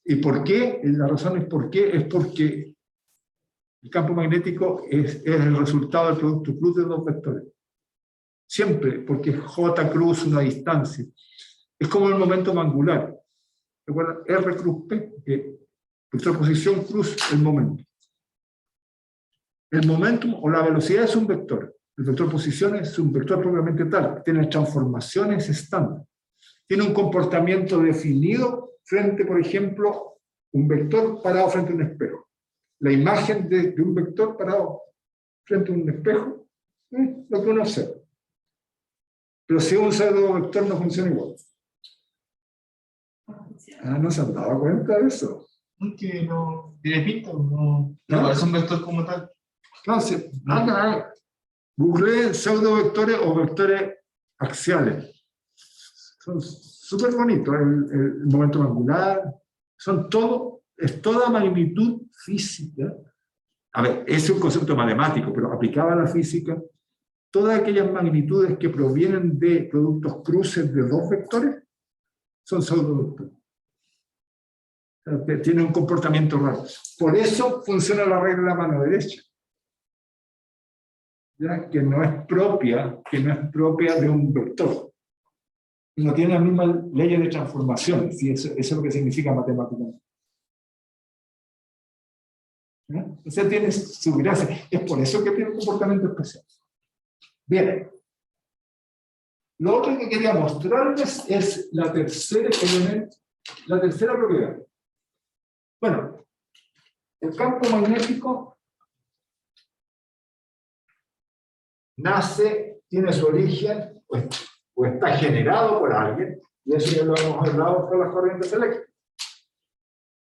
¿y por qué? La razón es por qué. Es porque el campo magnético es el resultado del producto cruz de dos vectores. Siempre, porque J cruz una distancia. Es como el momento angular. ¿Recuerdan? R cruz P, vector posición cruz el momento. El momentum o la velocidad es un vector. El vector posición es un vector propiamente tal. Tiene transformaciones estándar. Tiene un comportamiento definido frente, por ejemplo, un vector parado frente a un espejo. La imagen de un vector parado frente a un espejo es lo que uno observa. Pero si un pseudo vector no funciona igual. ¿No se han dado cuenta de eso? Que no tiene pinta, no es un vector como tal. Entonces, googleé pseudo vectores o vectores axiales. Son súper bonitos. El momento angular, es toda magnitud física. A ver, es un concepto matemático, pero aplicado a la física, todas aquellas magnitudes que provienen de productos cruces de dos vectores son pseudovectores. Tienen un comportamiento raro. Por eso funciona la regla de la mano derecha, ¿ya? Que no es propia de un vector. No tiene las mismas leyes de transformación, ¿sí? Eso es lo que significa matemáticamente. O sea, tiene su gracia. Es por eso que tiene un comportamiento especial. Bien. Lo otro que quería mostrarles es la tercera propiedad. Bueno, el campo magnético nace tiene su origen o está generado por alguien, y eso ya lo hemos hablado con las corrientes eléctricas.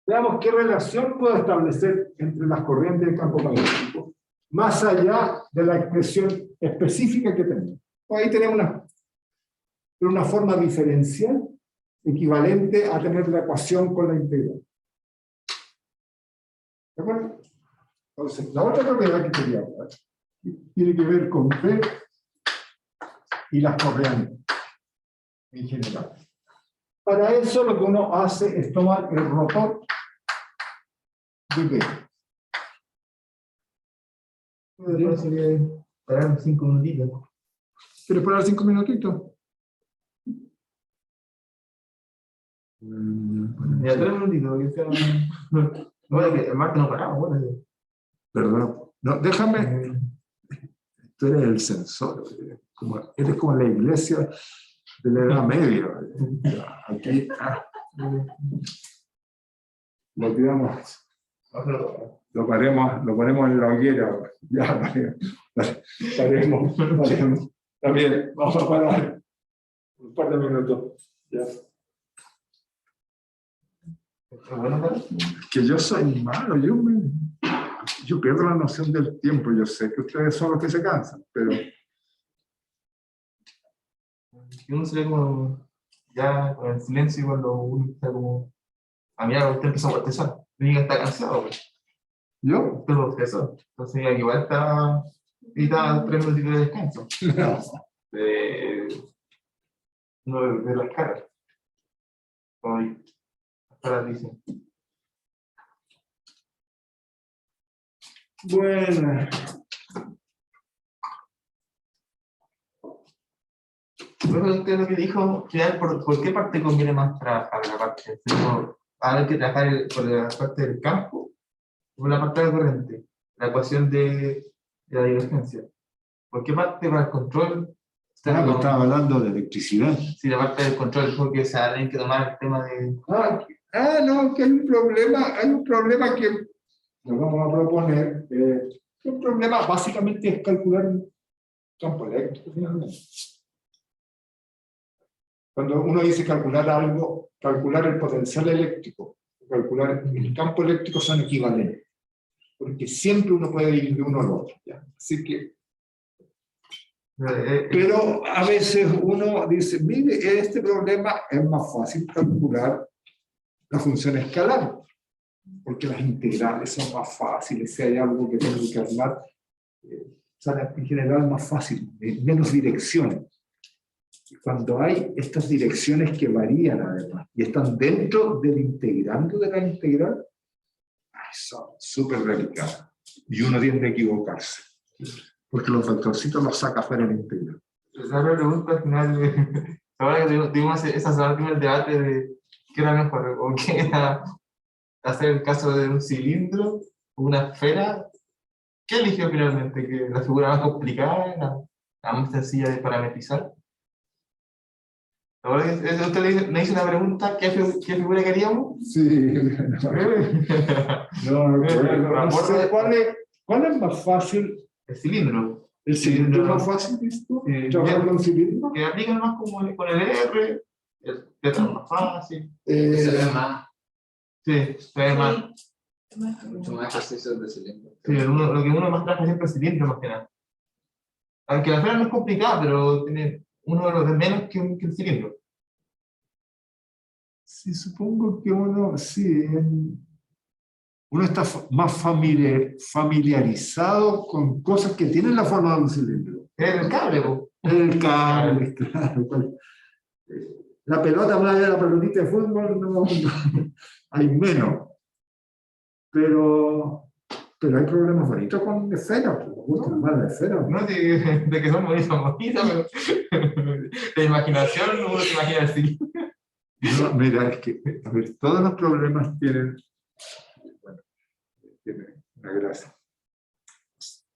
Veamos qué relación puedo establecer entre las corrientes de campo magnético, más allá de la expresión específica que tenemos. Ahí tenemos una forma diferencial equivalente a tener la ecuación con la integral. ¿De acuerdo? Entonces, la otra propiedad que quería hablar tiene que ver con P y las corrientes en general. Para eso lo que uno hace es tomar el rotor de P. Me parece que parar 5 minutitos. ¿Quieres parar 5 minutitos? Ya 3 minutitos, que sea... Bueno, que el martes no paramos, bueno. Perdón. No, déjame. Tú eres el censor. Eres como la iglesia de la Edad Media. Aquí. Lo tiramos. Lo ponemos en la hoguera. Ya, paremos. También, vamos a parar un par de minutos. Ya. Que yo soy malo, yo pierdo la noción del tiempo. Yo sé que ustedes son los que se cansan, pero Y uno se ve como, ya con el silencio, cuando uno está como, a mirar, usted empezó a bostezar, tiene que estar cansado, pues. yo Usted bostezó, entonces igual está, necesita 3 minutitos de descanso. No de las caras. Hoy, las caras dicen. bueno. Luego usted lo que dijo, ¿por qué parte conviene más trabajar? La parte, ¿hay que trabajar por la parte del campo o la parte de la corriente? La ecuación de la divergencia. ¿Por qué parte para el control? Estaba hablando de electricidad. Sí, la parte del control, porque se tienen que tomar el tema de... No, que hay un problema que nos vamos a proponer. El problema básicamente es calcular un campo eléctrico, finalmente. Cuando uno dice calcular algo, calcular el potencial eléctrico, calcular el campo eléctrico son equivalentes, porque siempre uno puede ir de uno al otro. ¿Ya? Así que, pero a veces uno dice, mire, este problema es más fácil calcular la función escalar, porque las integrales son más fáciles, si hay algo que tengo que armar, sale en general más fácil, menos direcciones. Cuando hay estas direcciones que varían además, y están dentro del integrando de la integral, son súper delicadas, y uno tiende a equivocarse, porque los vectorcitos los saca fuera del integral. La pregunta al final, ahora que tuvimos esa el debate de qué era mejor, o qué era hacer el caso de un cilindro, una esfera, ¿qué eligió finalmente? ¿Que la figura más complicada, la más sencilla de parametrizar? Ahora usted me hizo una pregunta, ¿qué figura queríamos? Sí, no sé, ¿cuál es más fácil? El cilindro. ¿El cilindro es más fácil, visto? ¿Trabajar con cilindro? Que aplican más como con el R, el tetra es más fácil. Se ve más, Sí, se ve más. mucho más ejercicios de cilindro. Sí, lo que uno más trabaja siempre es el cilindro, más que nada. Aunque la esfera no es complicada, pero tiene uno de los de menos que el cilindro. Sí, supongo que uno está más familiarizado con cosas que tienen la forma de un cilindro. El cable, po. El cable, claro. La pelota, más allá de la pelotita de fútbol, no, hay menos. Pero hay problemas bonitos con esferas, me gustan más las esferas. No de que son bonitas, pero de imaginación uno se imagina el cilindro. No, mira, es que, a ver, todos los problemas tienen una gracia.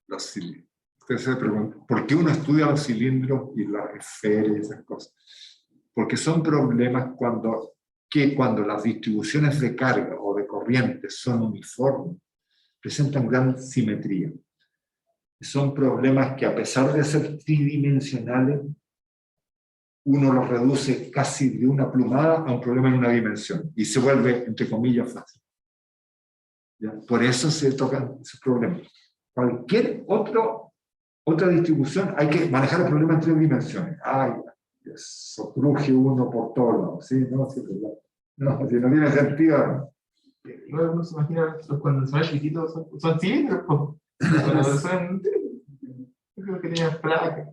Los cilindros. Ustedes se preguntan, ¿por qué uno estudia los cilindros y las esferas y esas cosas? Porque son problemas cuando las distribuciones de carga o de corriente son uniformes, presentan gran simetría. Son problemas que a pesar de ser tridimensionales, uno los reduce casi de una plumada a un problema en una dimensión y se vuelve, entre comillas, fácil. ¿Ya? Por eso se tocan esos problemas. Cualquier otra distribución hay que manejar el problema en 3 dimensiones. Ay, eso cruje uno por todos lados. ¿Sí? No, si no tiene sentido. No, no se imagina, cuando son chiquitos son cilindros, po. Cuando son, yo creo que tenían placas.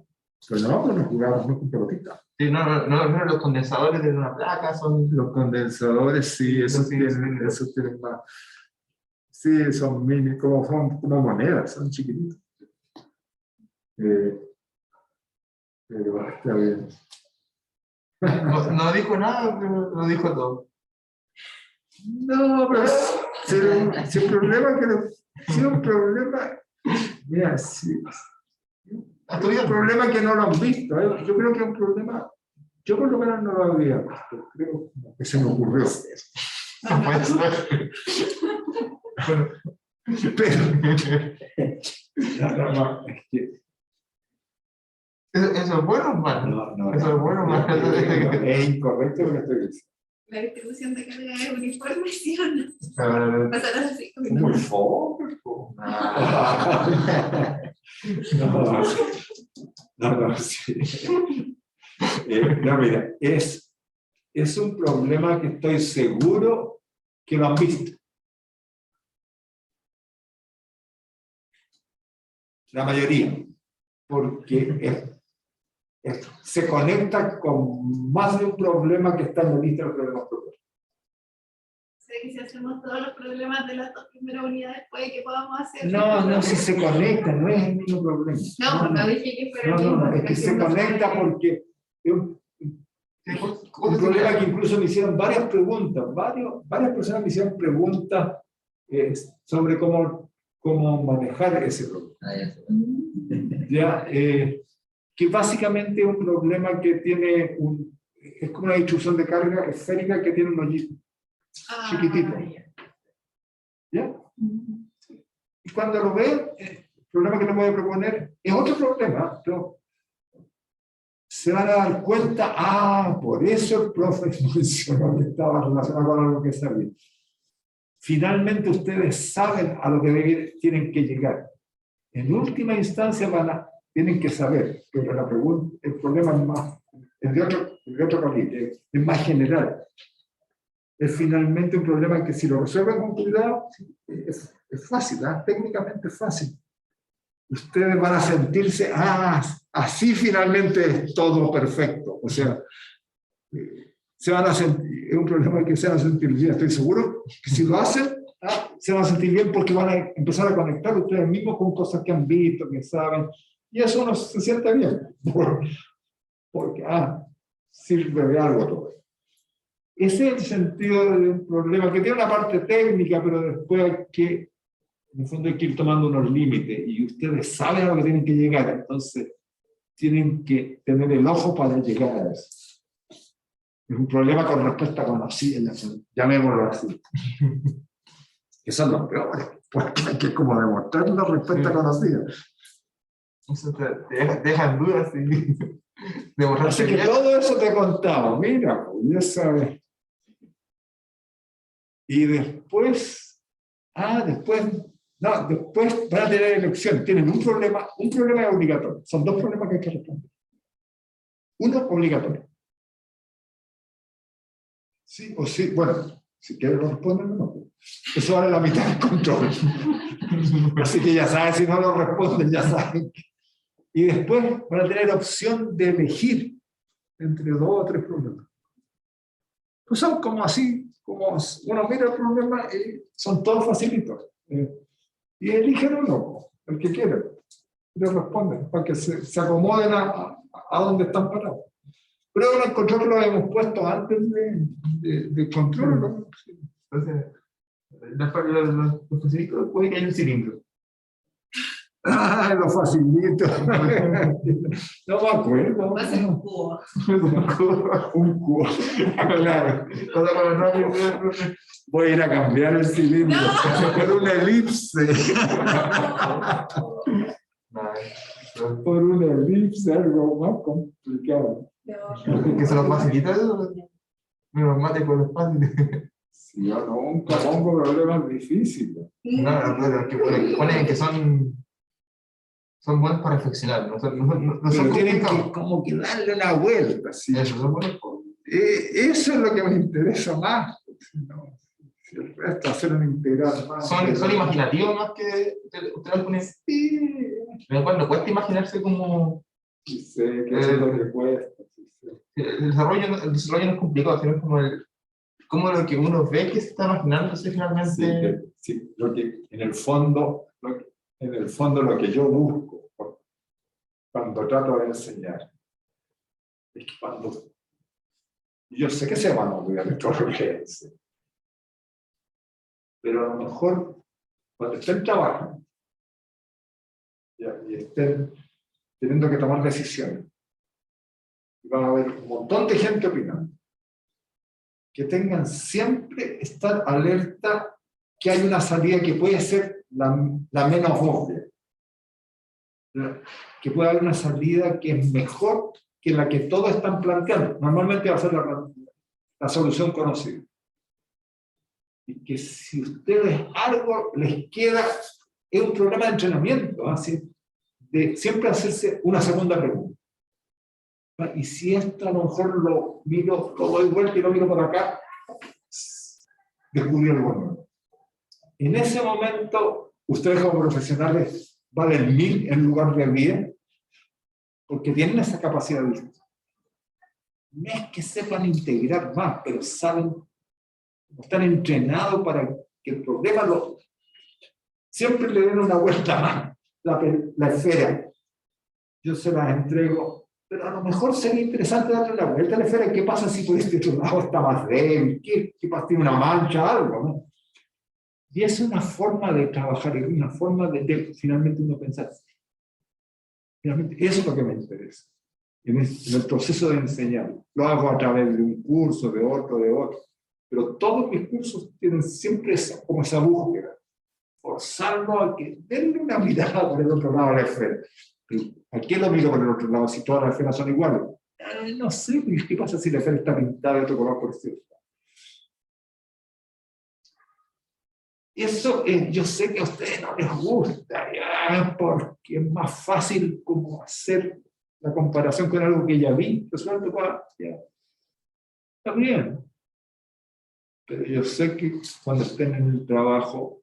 Pero no jugamos con pelotitas. Sí, no, los condensadores de una placa son... Los condensadores, sí, esos tienen más. Sí, son mini, como monedas, son chiquititos. Pero está bien. No dijo nada, pero lo dijo todo. No, pero si el problema que no, si un problema, mira, si un problema que no lo han visto, yo creo que es un problema, yo por lo menos no lo había visto, creo que se me ocurrió. No puede ser. Bueno, Pero no, es que ¿eso es bueno o malo? no, Eso es bueno o malo. es incorrecto lo que estoy diciendo. La distribución de carga es uniforme, ¿sí o no? Pero, Pasar a 5 Muy minutos. fome. No, sí. No, mira, es un problema que estoy seguro que lo han visto. La mayoría, porque se conecta con más de un problema que está en la lista de los problemas propios. Sé que si hacemos todos los problemas de las 2 primeras unidades, puede que podamos hacer. No, si se conecta, no es el mismo problema. No dije que fuera el No, mismo, es que se conecta porque es un problema que incluso me hicieron varias preguntas, varias personas me hicieron preguntas sobre cómo manejar ese problema. Ya, que básicamente es un problema que tiene es como una distribución de carga esférica que tiene un hoyito chiquitito. ¿Ya? Y cuando lo ven, el problema que les voy a proponer es otro problema, pero se van a dar cuenta, por eso el profe mencionó que estaba relacionado con algo que sabía. Finalmente ustedes saben a lo que tienen que llegar. En última instancia tienen que saber, pero el problema es de otro calibre, es más general. Es finalmente un problema que si lo resuelven con cuidado, es fácil, técnicamente es fácil. Ustedes van a sentirse, así finalmente es todo perfecto. O sea, se van a sentir, es un problema que se van a sentir bien. Estoy seguro que si lo hacen, se van a sentir bien porque van a empezar a conectar ustedes mismos con cosas que han visto, que saben, y eso uno se siente bien, porque sirve de algo todo. Ese es el sentido de un problema que tiene una parte técnica, pero después hay que, en el fondo hay que ir tomando unos límites, y ustedes saben a lo que tienen que llegar, entonces tienen que tener el ojo para llegar a eso. Es un problema con respuesta conocida, llamémoslo así. Eso es lo peor, porque hay que como demostrar la respuesta conocida. Eso te deja en dudas. Así que todo eso te he contado, mira, ya sabes. Y después después van a tener elección. Tienen un problema es obligatorio. Son 2 problemas que hay que responder. Uno obligatorio. Sí o sí, bueno, si quieren lo responden o no. Eso vale la mitad del control. Así que ya saben, si no lo responden, ya saben. Y después van a tener opción de elegir entre 2 o 3 problemas. Pues son como así, como uno mira el problema y son todos facilitos. Y eligen uno, el que quieran. Y le responden, para que se acomoden a donde están parados. Pero el control lo hemos puesto antes de control, ¿no? Entonces, los facilitos puede que haya un cilindro. Lo facilito. No me acuerdo. Va a ser un cubo. Un cubo. Claro. Voy a ir a cambiar el cilindro por una elipse. No, por una elipse, algo más complicado. Que se los facilita eso. Menos mate con los fáciles. Si yo nunca pongo problemas difíciles. No, pero que ponen que son buenos para reflexionar, no son Pero tienen complicados. que como que darle una vuelta. ¿Sí? Eso, son buenos. Eso es lo que me interesa más. No, si el resto hacer un integral más. Son imaginativos más que usted lo pone. Pero cuando cuesta imaginarse como. Sí, sé que eso es lo que cuesta. Sí, sé. El desarrollo no es complicado, sino como lo que uno ve que se está imaginando finalmente. Sí, lo que en el fondo lo que yo busco cuando trato de enseñar es que cuando yo sé que se van a olvidar de todo lo que enseño, pero a lo mejor cuando estén trabajando y estén teniendo que tomar decisiones, va a haber un montón de gente opinando, que tengan siempre estar alerta que hay una salida que puede ser la menos obvia, que puede haber una salida que es mejor que la que todos están planteando. Normalmente va a ser la solución conocida. Y que si ustedes algo les queda, es un problema de entrenamiento, así de siempre hacerse una segunda pregunta. Y si esto a lo mejor lo miro, lo doy vuelta y lo miro por acá, descubrí algo nuevo. En ese momento, ustedes como profesionales valen 1000 en lugar de 10, porque tienen esa capacidad de vista. No es que sepan integrar más, pero saben, están entrenados para que el problema siempre le den una vuelta más. La esfera, yo se las entrego, pero a lo mejor sería interesante darle una vuelta a la esfera. ¿Qué pasa si por este otro lado está más débil? ¿Qué pasa? Tiene una mancha, algo, ¿no? Y es una forma de trabajar, es una forma de finalmente uno pensar. Finalmente, eso es lo que me interesa. En el proceso de enseñar. Lo hago a través de un curso, de otro. Pero todos mis cursos tienen siempre como esa búsqueda. Forzarlo a que denle una mirada por el otro lado de la esfera. ¿A quién lo miro por el otro lado si todas las esferas son iguales? No sé, ¿qué pasa si la esfera está pintada de otro color por este otro? Eso yo sé que a ustedes no les gusta, ya, porque es más fácil como hacer la comparación con algo que ya vi. Ya, está bien. Pero yo sé que cuando estén en el trabajo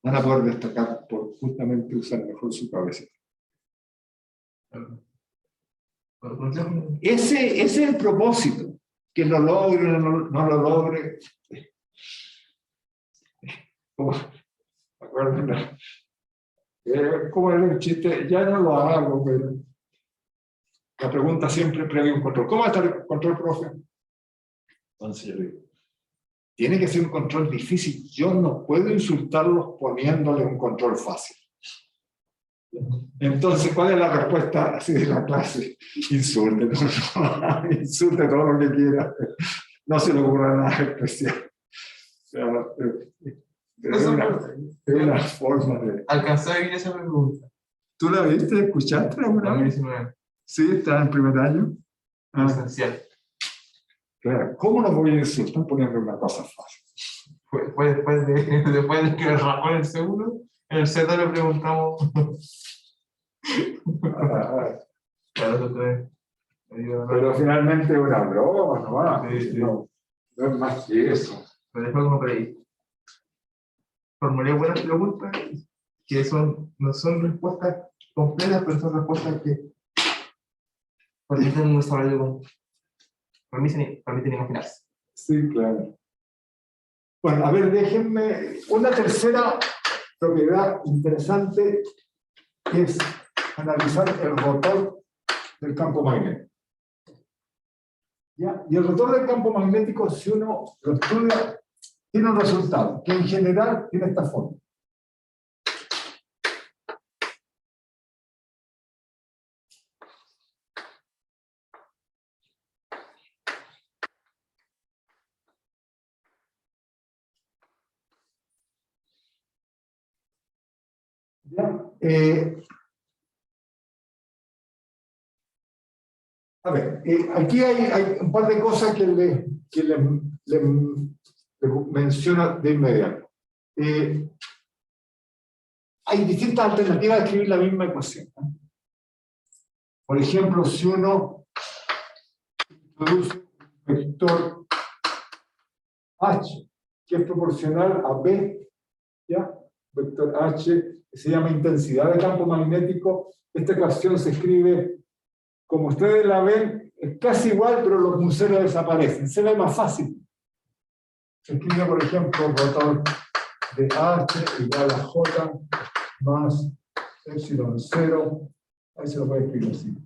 van a poder destacar por justamente usar mejor su cabeza. Ese es el propósito. Que lo logre o no lo logre. Acuérdense. Como era el chiste, ya no lo hago, pero la pregunta siempre previo un control. ¿Cómo va a estar el control, profe? Entonces yo le digo, tiene que ser un control difícil. Yo no puedo insultarlos poniéndole un control fácil. Entonces, ¿cuál es la respuesta así de la clase? Insulte, insulte todo lo que quiera. No se le ocurra nada especial. Es una forma de... Alcanzé a vivir esa pregunta. ¿Tú la viste? ¿Escuchaste alguna vez? 2019. Sí, está en primer año. Esencial. Claro, ¿cómo no voy a insultar poniendo una cosa fácil? Fue después de que rajó en el segundo, en el Z le preguntamos. Pero finalmente es una broma, ¿no? Sí. No es más que eso. Me dejó como creí. Formulé buenas preguntas que no son respuestas completas, pero son respuestas que permiten un desarrollo, permiten imaginarse. Sí, claro. Bueno, a ver, déjenme una tercera propiedad interesante es analizar el rotor del campo magnético. ¿Ya? Y el rotor del campo magnético, si uno lo estudia, tiene un resultado que en general tiene esta forma. ¿Ya? A ver, aquí hay un par de cosas que le menciono de inmediato. Hay distintas alternativas de escribir la misma ecuación, ¿no? Por ejemplo, si uno introduce un vector H, que es proporcional a B, ¿ya? Vector H, que se llama intensidad de campo magnético, esta ecuación se escribe, como ustedes la ven, es casi igual, pero los museos desaparecen. Se ve más fácil. Se escribe, por ejemplo, rotor de H igual a J más epsilon 0. Ahí se lo puede escribir así.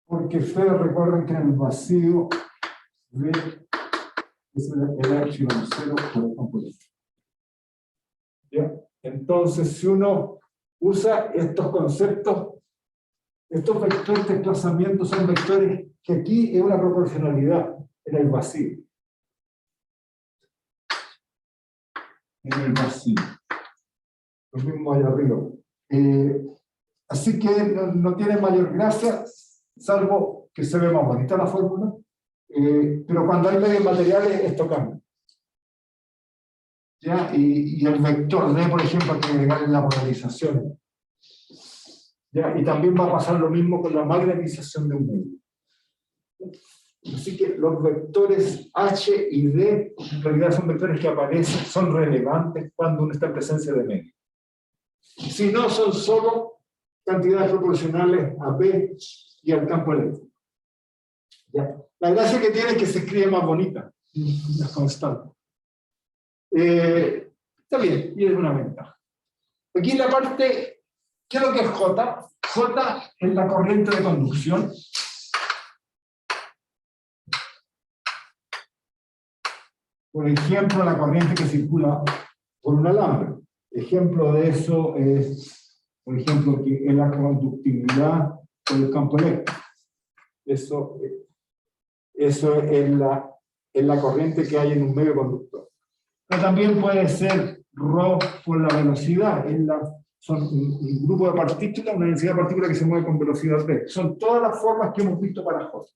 Porque ustedes recuerden que en el vacío V es el epsilon 0 por el componente. ¿Ya? Entonces, si uno usa estos conceptos, estos vectores de desplazamiento son vectores que aquí es una proporcionalidad en el vacío. En el vacío. Lo mismo allá arriba. Así que no tiene mayor gracia, salvo que se ve más bonita la fórmula, pero cuando hay medios materiales esto cambia. ¿Ya? Y el vector D, por ejemplo, hay que agregarle la polarización. ¿Ya? Y también va a pasar lo mismo con la magnetización de un medio. Así que los vectores H y D en realidad son vectores que aparecen, son relevantes cuando uno está en presencia de medio. Si no, son solo cantidades proporcionales a B y al campo eléctrico. ¿Ya? La gracia que tiene es que se escribe más bonita, es constante. Está bien, y es una ventaja. Aquí en la parte, ¿qué es lo que es J? J es la corriente de conducción. Por ejemplo, la corriente que circula por un alambre. Ejemplo de eso es, por ejemplo, que es la conductividad por el campo eléctrico. Eso es la corriente que hay en un medio conductor. Pero también puede ser ρ por la velocidad. Son un grupo de partículas, una densidad de partículas que se mueve con velocidad v. Son todas las formas que hemos visto para J.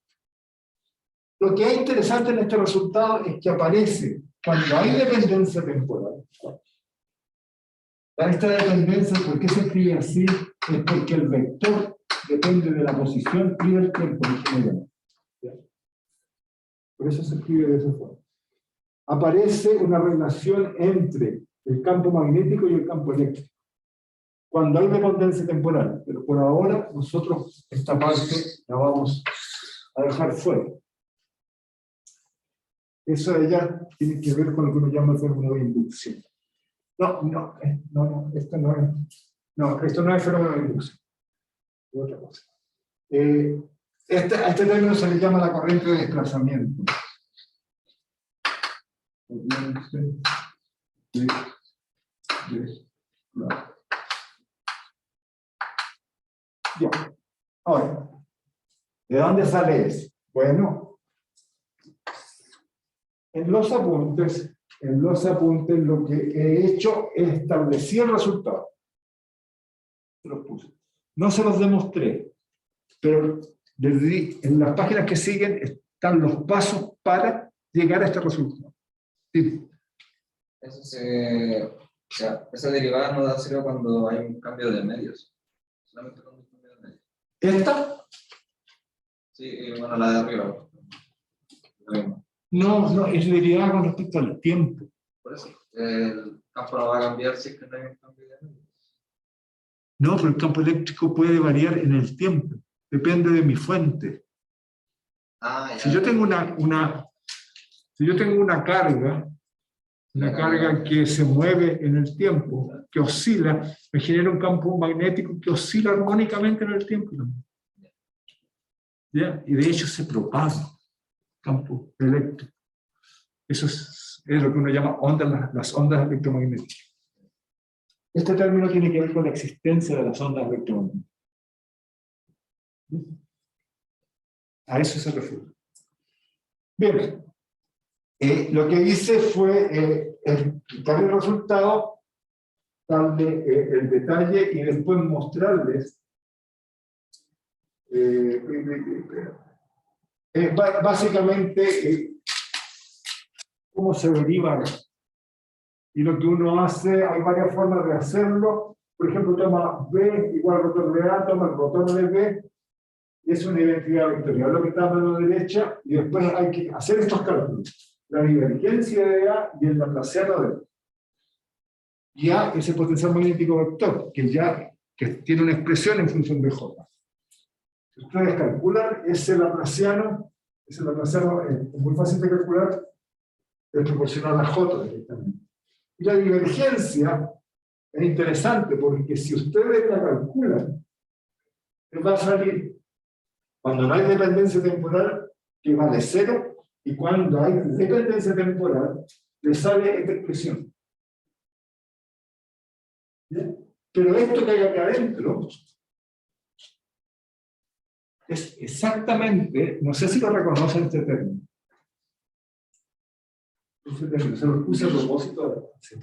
Lo que es interesante en este resultado es que aparece cuando hay dependencia temporal. Esta dependencia, ¿por qué se escribe así? Es porque el vector depende de la posición y del tiempo en general. Por eso se escribe de esa forma. Aparece una relación entre el campo magnético y el campo eléctrico. Cuando hay dependencia temporal, pero por ahora nosotros esta parte la vamos a dejar fuera. Eso de allá tiene que ver con lo que uno llama el fenómeno de inducción. Esto no es fenómeno de inducción. Es otra cosa. A este término se le llama la corriente de desplazamiento. Bien. Ahora, ¿de dónde sale eso? Bueno, en los apuntes lo que he hecho es establecer el resultado. Los puse. No se los demostré, pero en las páginas que siguen están los pasos para llegar a este resultado. Sí. Esa derivada no da cero cuando hay un cambio de medios. Solamente cuando hay un cambio de medios. ¿Esta? Sí, bueno, la de arriba. No, es derivada con respecto al tiempo. Por eso, el campo no va a cambiar si es que no hay un cambio de medios. No, pero el campo eléctrico puede variar en el tiempo. Depende de mi fuente. Ya. Si yo tengo una carga que se mueve en el tiempo, que oscila, me genera un campo magnético que oscila armónicamente en el tiempo. ¿Ya? Y de hecho se propaga campo eléctrico. Eso es lo que uno llama ondas, las ondas electromagnéticas. Este término tiene que ver con la existencia de las ondas electromagnéticas. A eso se refiere. Bien, Lo que hice fue explicar el resultado, darle el detalle y después mostrarles básicamente cómo se deriva. Y lo que uno hace, hay varias formas de hacerlo. Por ejemplo, toma B igual al rotor de A, toma el rotor de B, y es una identidad vectorial, lo que está a mano derecha, y después hay que hacer estos cálculos. La divergencia de A y el laplaciano de B. Y A es el potencial magnético vector, que tiene una expresión en función de J. Si ustedes calculan ese laplaciano es muy fácil de calcular, es proporcional a J directamente. Y la divergencia es interesante porque si ustedes la calculan, les va a salir cuando no hay dependencia temporal que vale 0, y cuando hay dependencia temporal le sale esta expresión. ¿Bien? Pero esto que hay acá adentro es exactamente, no sé si lo reconocen este término. Se lo puse a propósito de la clase.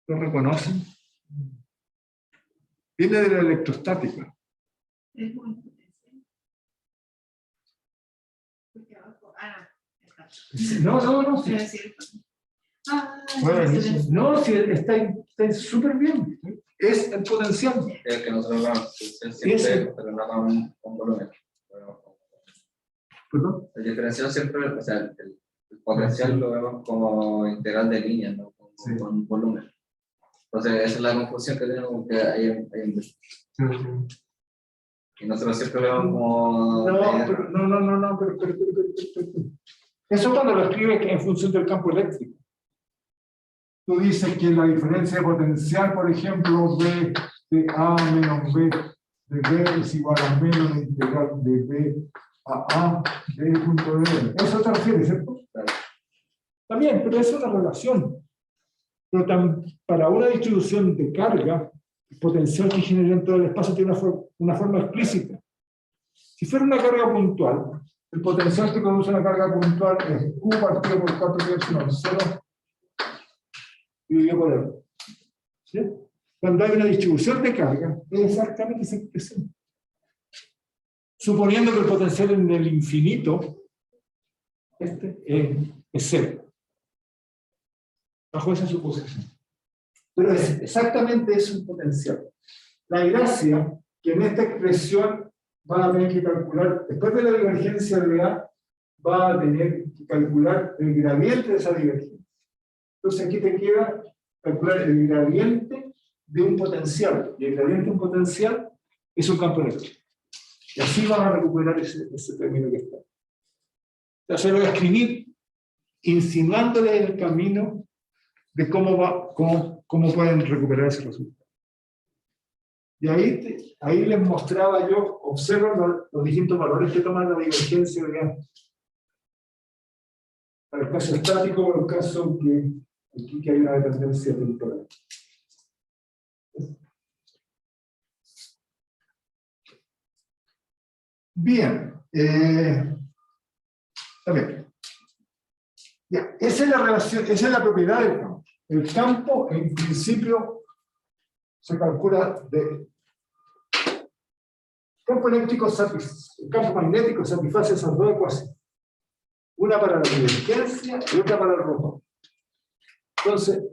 ¿Lo reconocen? Viene de la electrostática. Es muy potencial. Porque abajo, No. sí, es cierto. Bueno, no, si está súper bien. Es el potencial. Es que nosotros vamos siempre, pero no con volumen. ¿Perdón? El diferencial siempre, o sea, el potencial lo vemos como integral de línea, ¿no? Con volumen. Entonces, esa es la confusión que tenemos que hay en y nosotros siempre vemos como... Pero. Eso cuando lo escribes en función del campo eléctrico. Tú dices que la diferencia de potencial, por ejemplo, B de A menos B de B es igual a menos la integral de B a B punto de B. Eso te refieres, ¿cierto? También, pero es una relación. Pero para una distribución de carga, el potencial que genera dentro del espacio tiene una forma explícita. Si fuera una carga puntual, el potencial que produce una carga puntual es Q partido por 4 pi epsilon 0 dividido por R. ¿Sí? Cuando hay una distribución de carga, es exactamente esa expresión. Suponiendo que el potencial en el infinito es 0. Bajo esa suposición. Pero es exactamente eso un potencial. La gracia que en esta expresión van a tener que calcular, después de la divergencia de A, va a tener que calcular el gradiente de esa divergencia. Entonces aquí te queda calcular el gradiente de un potencial. Y el gradiente de un potencial es un campo eléctrico. Y así van a recuperar ese término que está. Entonces lo voy a escribir insinuándole el camino de cómo pueden recuperar ese resultado. Y ahí les mostraba yo, observan los distintos valores que toman la divergencia de A. Para el caso estático o el caso que hay una dependencia temporal. Bien. También. Ya, esa es la relación, esa es la propiedad del campo. El campo, en principio, se calcula de... El campo eléctrico, el campo magnético satisface esas dos ecuaciones. Una para la divergencia y otra para el rotor. Entonces,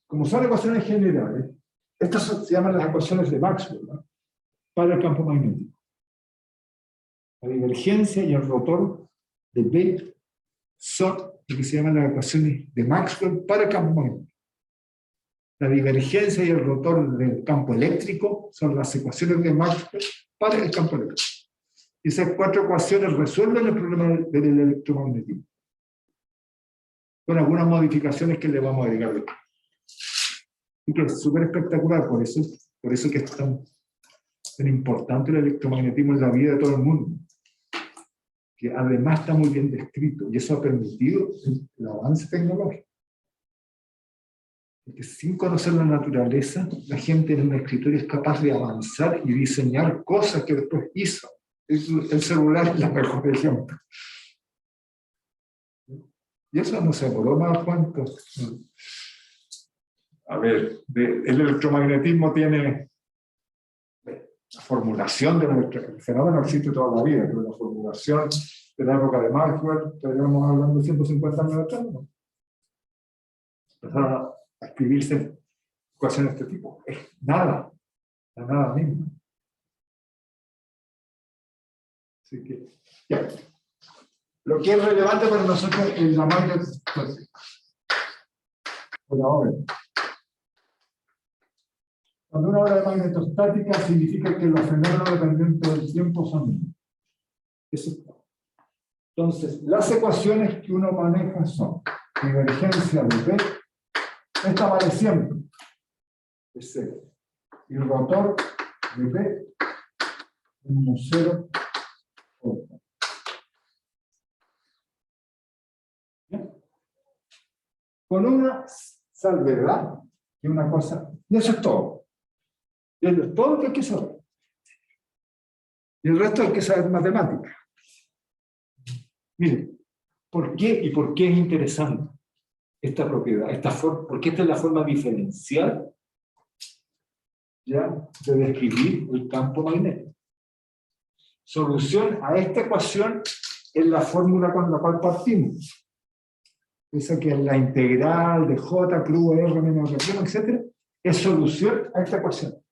como son ecuaciones generales, estas se llaman las ecuaciones de Maxwell, ¿no? Para el campo magnético. La divergencia y el rotor de B son lo que se llaman las ecuaciones de Maxwell para el campo magnético. La divergencia y el rotor del campo eléctrico son las ecuaciones de Maxwell para el campo eléctrico. Y esas 4 ecuaciones resuelven el problema del electromagnetismo, con algunas modificaciones que le vamos a agregar después. Y que es súper espectacular, por eso que es tan importante el electromagnetismo en la vida de todo el mundo. Que además está muy bien descrito, y eso ha permitido el avance tecnológico. Porque sin conocer la naturaleza, la gente en un escritorio es capaz de avanzar y diseñar cosas que después hizo el celular es la mejor ejemplo. Y eso no se demoró más cuánto. A ver, el electromagnetismo tiene la formulación del fenómeno existe toda la vida, pero la formulación de la época de Maxwell, estaríamos hablando de 150 años atrás, ¿no? Empezaron a escribirse ecuaciones de este tipo. Es nada, la nada misma. Así que, ya. Lo que es relevante para nosotros es la magnitud. Por ahora. Cuando uno habla de magnetostática, significa que los fenómenos dependientes del tiempo son. Eso. Entonces, las ecuaciones que uno maneja son divergencia de P, esta vale siempre, es cero, y el rotor de P es un 0. Con una salvedad y una cosa, y eso es todo. Y eso es todo lo que hay que saber. Y el resto hay que saber matemática. Miren, ¿por qué y por qué es interesante esta propiedad? Porque esta es la forma diferencial ya de describir el campo magnético. Solución a esta ecuación es la fórmula con la cual partimos. Esa que es la integral de J, cruz, R, menos R', etc. Es solución a esta ecuación.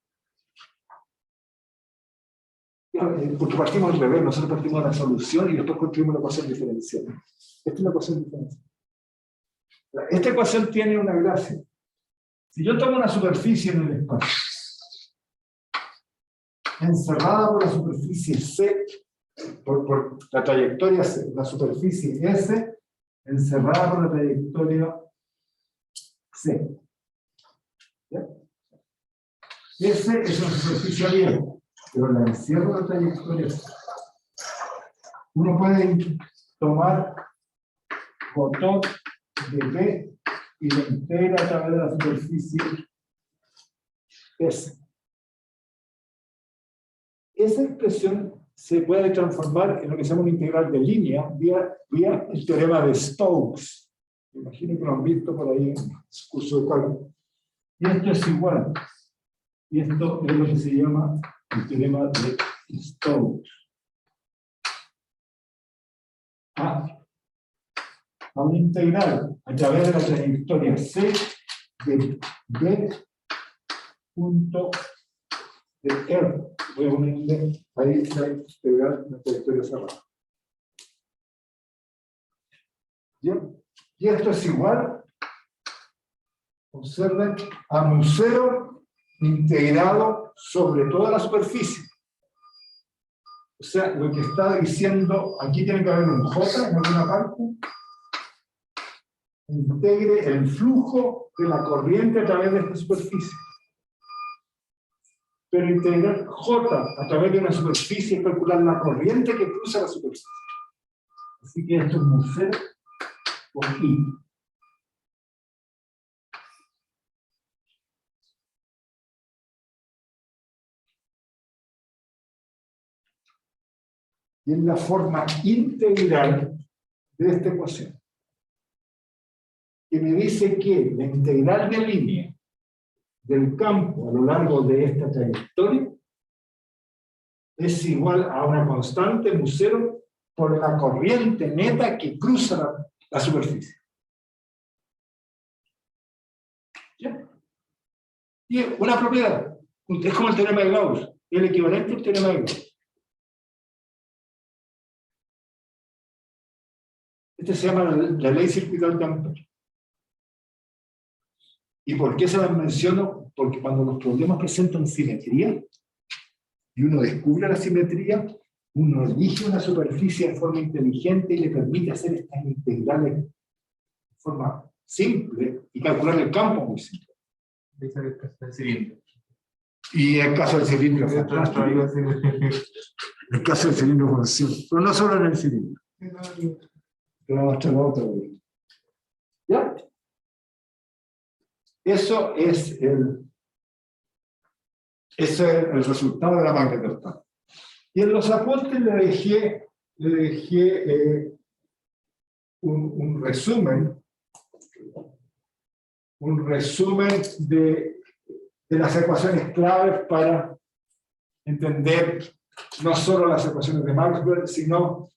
Porque partimos al revés, nosotros partimos de la solución y después construimos la ecuación diferencial. Esta es la ecuación diferencial. Esta ecuación tiene una gracia. Si yo tomo una superficie en el espacio, encerrada por la superficie C, por la trayectoria C, la superficie S, encerrada por la trayectoria C. ¿Ya? S es una superficie abierta, pero la encierro la trayectoria C. Uno puede tomar botón de B y lo integra a través de la superficie S. Esa expresión se puede transformar en lo que se llama una integral de línea vía el teorema de Stokes. Me imagino que lo han visto por ahí en el curso de cálculo. Y esto es igual. Y esto es lo que se llama el teorema de Stokes. A una integral a través de la trayectoria C de B punto de R. Voy a ponerle ahí la integral de la trayectoria cerrada. ¿Bien? Y esto es igual, observen, a un cero integrado sobre toda la superficie. O sea, lo que está diciendo, aquí tiene que haber un J en alguna parte, integre el flujo de la corriente a través de esta superficie. Pero integrar J a través de una superficie es calcular la corriente que cruza la superficie. Así que esto es un cero por I. Y es la forma integral de esta ecuación, que me dice que la integral de línea del campo a lo largo de esta trayectoria es igual a una constante mu0 por la corriente neta que cruza la superficie. ¿Ya? Y una propiedad, es como el teorema de Gauss, el equivalente al teorema de Gauss. Este se llama la ley circuital de Ampère. ¿Y por qué se las menciono? Porque cuando los problemas presentan simetría, y uno descubre la simetría, uno elige una superficie de forma inteligente y le permite hacer estas integrales de forma simple y calcular el campo muy simple. Ese es el caso del cilindro. Y el caso del cilindro es fantástico. El caso del cilindro funciona. Pero no solo en el cilindro. Lo vamos a mostrar otra vez. ¿Ya? Eso es el resultado de la magnetostática. Y en los apuntes le dejé un resumen de las ecuaciones claves para entender no solo las ecuaciones de Maxwell, sino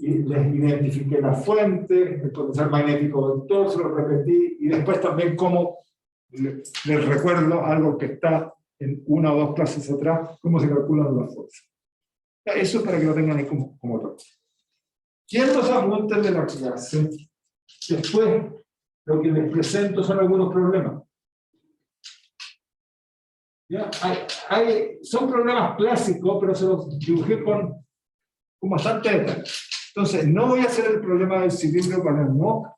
y les identifiqué la fuente, el potencial magnético vector, se lo repetí, y después también cómo les recuerdo algo que está en una o dos clases atrás, cómo se calculan las fuerzas. Eso para que lo tengan ahí como todo. Y en los apuntes de la clase, después lo que les presento son algunos problemas. ¿Ya? Son problemas clásicos, pero se los dibujé con bastante detalle. Entonces, no voy a hacer el problema del cilindro para no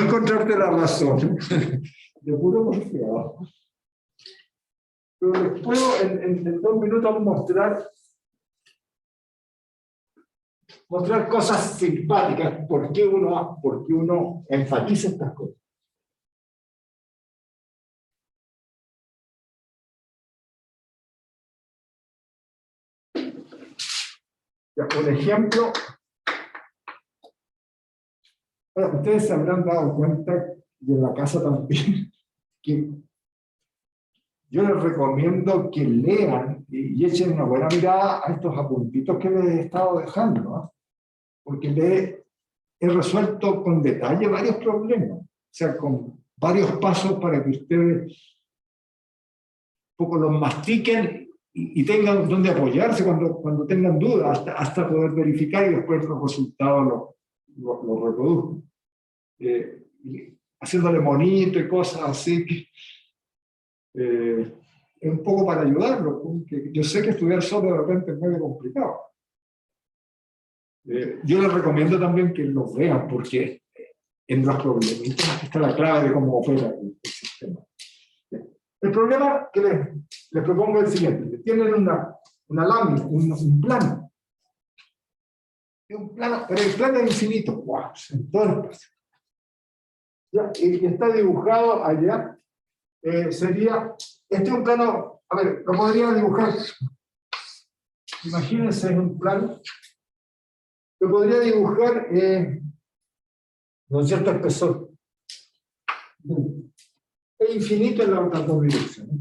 encontrarte la razón. De puro confiado. Pero les puedo en 2 minutos mostrar cosas simpáticas, por qué uno enfatiza estas cosas. Ya, por ejemplo, bueno, ustedes se habrán dado cuenta, y en la casa también, que yo les recomiendo que lean y echen una buena mirada a estos apuntitos que les he estado dejando, ¿no? Porque he resuelto con detalle varios problemas, o sea, con varios pasos para que ustedes un poco los mastiquen y tengan donde apoyarse cuando tengan dudas, hasta poder verificar y después los resultados los reproduzco. Haciéndole monito y cosas así, es un poco para ayudarlo, porque yo sé que estudiar solo de repente es muy complicado. Yo les recomiendo también que los vean, porque en los problemitas está la clave de cómo opera el sistema. El problema que les propongo es el siguiente: tienen una lámina, un plano. Pero el plano es infinito, ¡wow!, en todo el espacio. ¿Ya? Y está dibujado allá. Este es un plano, a ver, lo podría dibujar. Imagínense, es un plano. Lo podría dibujar con cierto espesor. Es infinito en las otras dos direcciones.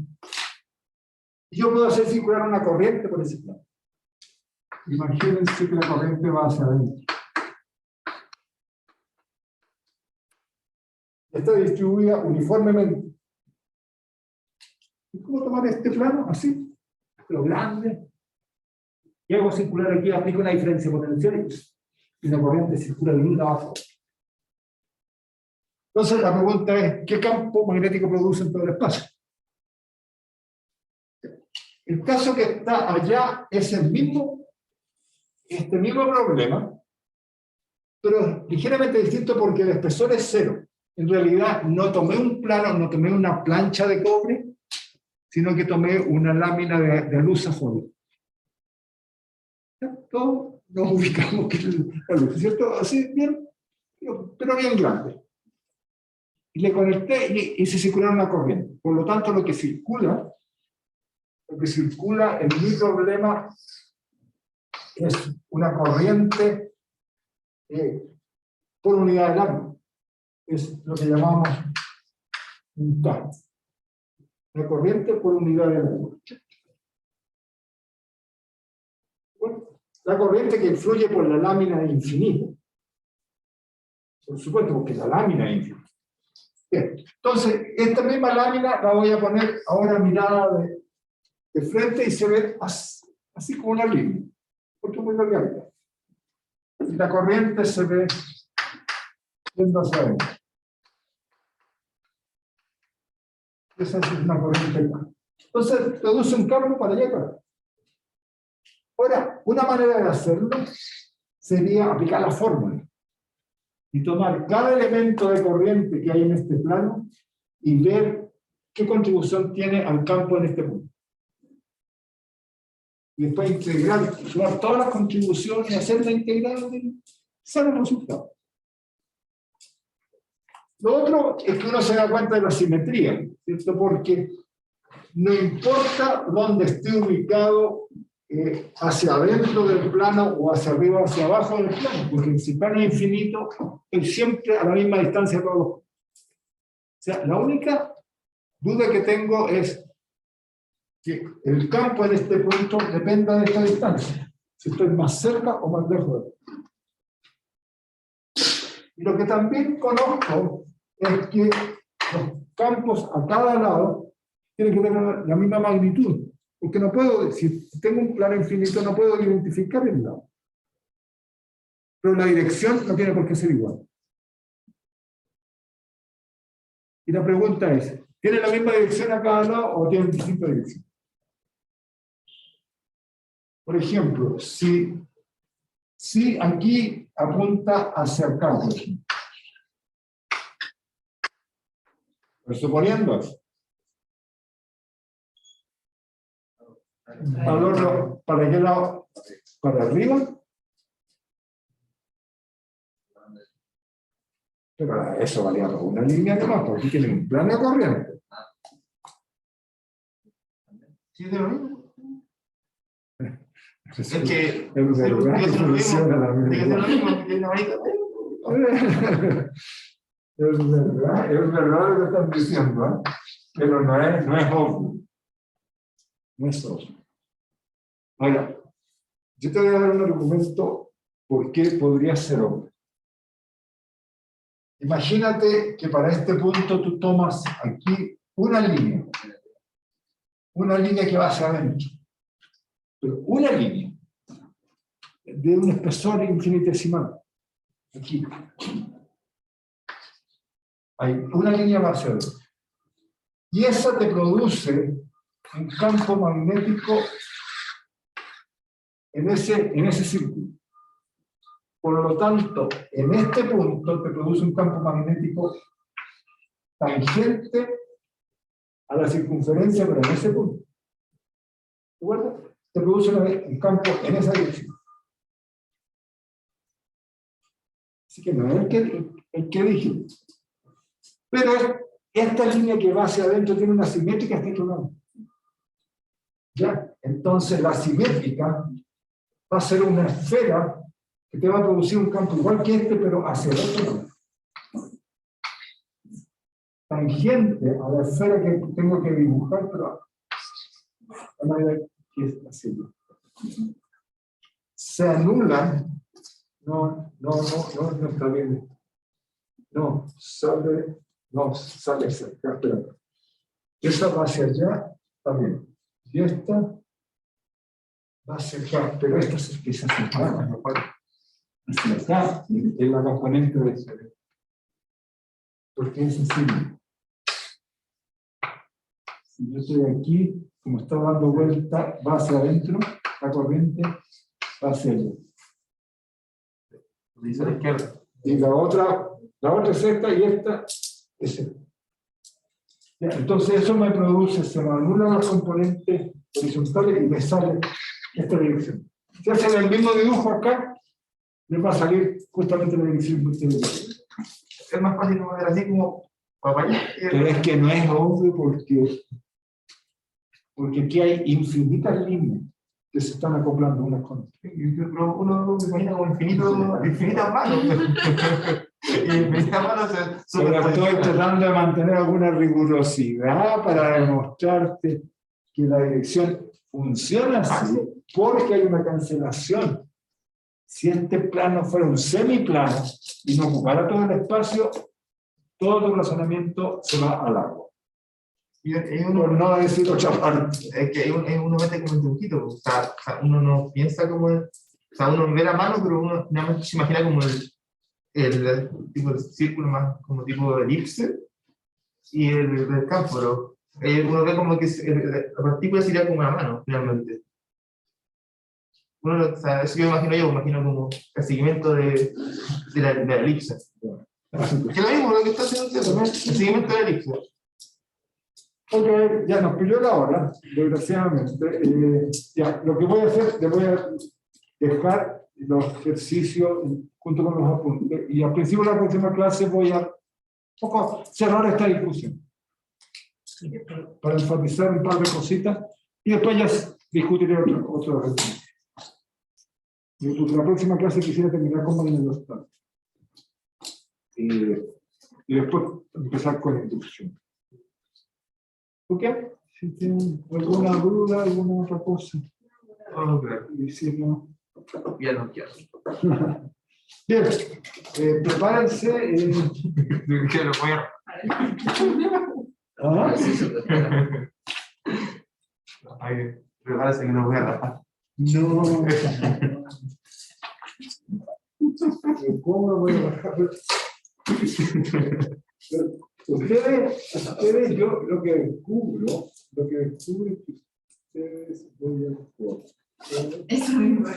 Y yo puedo hacer circular una corriente por ese plano. Imagínense que la corriente va hacia adentro. Está distribuida uniformemente. ¿Y cómo tomar este plano? Así, pero grande. Y hago circular aquí, aplico una diferencia potencial y la corriente circula de un lado a otro. Entonces la pregunta es, ¿qué campo magnético produce en todo el espacio? El caso que está allá es este mismo problema, pero ligeramente distinto porque el espesor es 0. En realidad no tomé un plano, no tomé una plancha de cobre, sino que tomé una lámina de luz a fondo. Todos nos ubicamos que la luz, ¿cierto? Así, bien, pero bien grande. Y le conecté y se circula una corriente. Por lo tanto, lo que circula en mi problema es una corriente por unidad de lámina. Es lo que llamamos un TAP. La corriente por unidad de lámina. Bueno, la corriente que fluye por la lámina es infinita. Por supuesto, porque la lámina es infinita. Bien. Entonces, esta misma lámina la voy a poner ahora mirada de frente y se ve así como una línea, porque es muy larga. Y la corriente se ve yendo hacia adentro. Esa es una corriente acá. Entonces, produce un campo para allá y para acá. Ahora, una manera de hacerlo sería aplicar la fórmula y tomar cada elemento de corriente que hay en este plano y ver qué contribución tiene al campo en este punto. Y después integrar, sumar todas las contribuciones y hacer la integral y sale el resultado. Lo otro es que uno se da cuenta de la simetría, ¿cierto? Porque no importa dónde esté ubicado, hacia adentro del plano o hacia arriba o hacia abajo del plano, porque si el plano es infinito, es siempre a la misma distancia de todos los. O sea, la única duda que tengo es que el campo en este punto dependa de esta distancia, si estoy más cerca o más lejos de él. Y lo que también conozco es que los campos a cada lado tienen que tener la misma magnitud, porque no puedo, si tengo un plano infinito, no puedo identificar el lado. Pero la dirección no tiene por qué ser igual. Y la pregunta es, ¿tiene la misma dirección a cada lado o tienen distinta dirección? Por ejemplo, si aquí apunta hacia acá, por ejemplo. Pero suponiendo al otro, ¿para qué lado? ¿Para arriba? Pero eso valía una línea nomás, porque aquí tienen un plano corriente. ¿Sí es de lo mismo? Es que- verdad que funciona la Tiene que ser lo misma. mismo, porque tiene ahorita. Es verdad lo que están diciendo, ¿eh? Pero no es obvio. No es obvio. Ahora, yo te voy a dar un argumento por qué podría ser obvio. Imagínate que para este punto tú tomas aquí una línea que va hacia adentro, pero una línea de un espesor infinitesimal. Aquí. Hay una línea va hacia adentro. Y esa te produce un campo magnético en ese círculo. Por lo tanto, en este punto te produce un campo magnético tangente a la circunferencia, pero en ese punto. ¿De acuerdo? Te produce un campo en esa dirección. Así que no es el que dije. Pero esta línea que va hacia adentro tiene una simétrica hasta otro lado. ¿Ya? Entonces la simétrica va a ser una esfera que te va a producir un campo igual que este, pero hacia el otro lado. Tangente a la esfera que tengo que dibujar, pero la manera que es así. Se anulan. No está bien. No, sale cerca, espera. Esta va hacia allá, está bien. Y esta va hacia acá, pero esta se empieza a separar, ¿no? Hacia acá, en la componente de ese. Porque es así. Si yo estoy aquí, como está dando vuelta, va hacia adentro, la corriente va hacia allá. Dice a la izquierda. Y la otra es esta y esta es esta. Ya, entonces eso me produce, se me anulan los componentes horizontales y me sale esta dirección. Si hacen el mismo dibujo acá, me va a salir justamente la dirección que ustedes ven. Es más fácil como ver así como papaya. Pero es que no es obvio porque aquí hay infinitas líneas que se están acoplando unas con otras. Uno se imagina como infinitas manos. Y infinitas manos Pero estoy tratando de mantener alguna rigurosidad para demostrarte que la dirección funciona así, porque hay una cancelación. Si este plano fuera un semiplano y no ocupara todo el espacio, todo el razonamiento se va al agua. Por no decir otra parte. Es que uno mete como el dibujito, o sea, uno no piensa como, o sea, uno ve la mano, pero uno nada más se imagina como el tipo de círculo más como tipo de elipse y el campo, pero uno ve como que la partícula sería como una mano, finalmente. Uno, o sea, eso yo imagino como el seguimiento de la elipse. Que es lo mismo lo que está haciendo usted, ¿no? El seguimiento de la elipse. Ok, ya nos pilló la hora, desgraciadamente. Ya, lo que voy a hacer, le voy a dejar los ejercicios junto con los apuntes, y al principio de la próxima clase voy a un poco cerrar esta discusión. para enfatizar un par de cositas y después ya discutiré otro. La próxima clase quisiera terminar con manifestación. Y después empezar con la inducción. ¿Ok? Si tienen alguna duda, alguna otra cosa. Oh, claro. Y si no... Ya no quiero. Bien, prepárense. Que lo voy a... ¿Ah? Así se prepara. Ay, prepárese que lo voy a rapar. No. ¿Cómo lo voy a bajar? Ustedes, yo lo que descubro es que ustedes voy a... Eso mismo.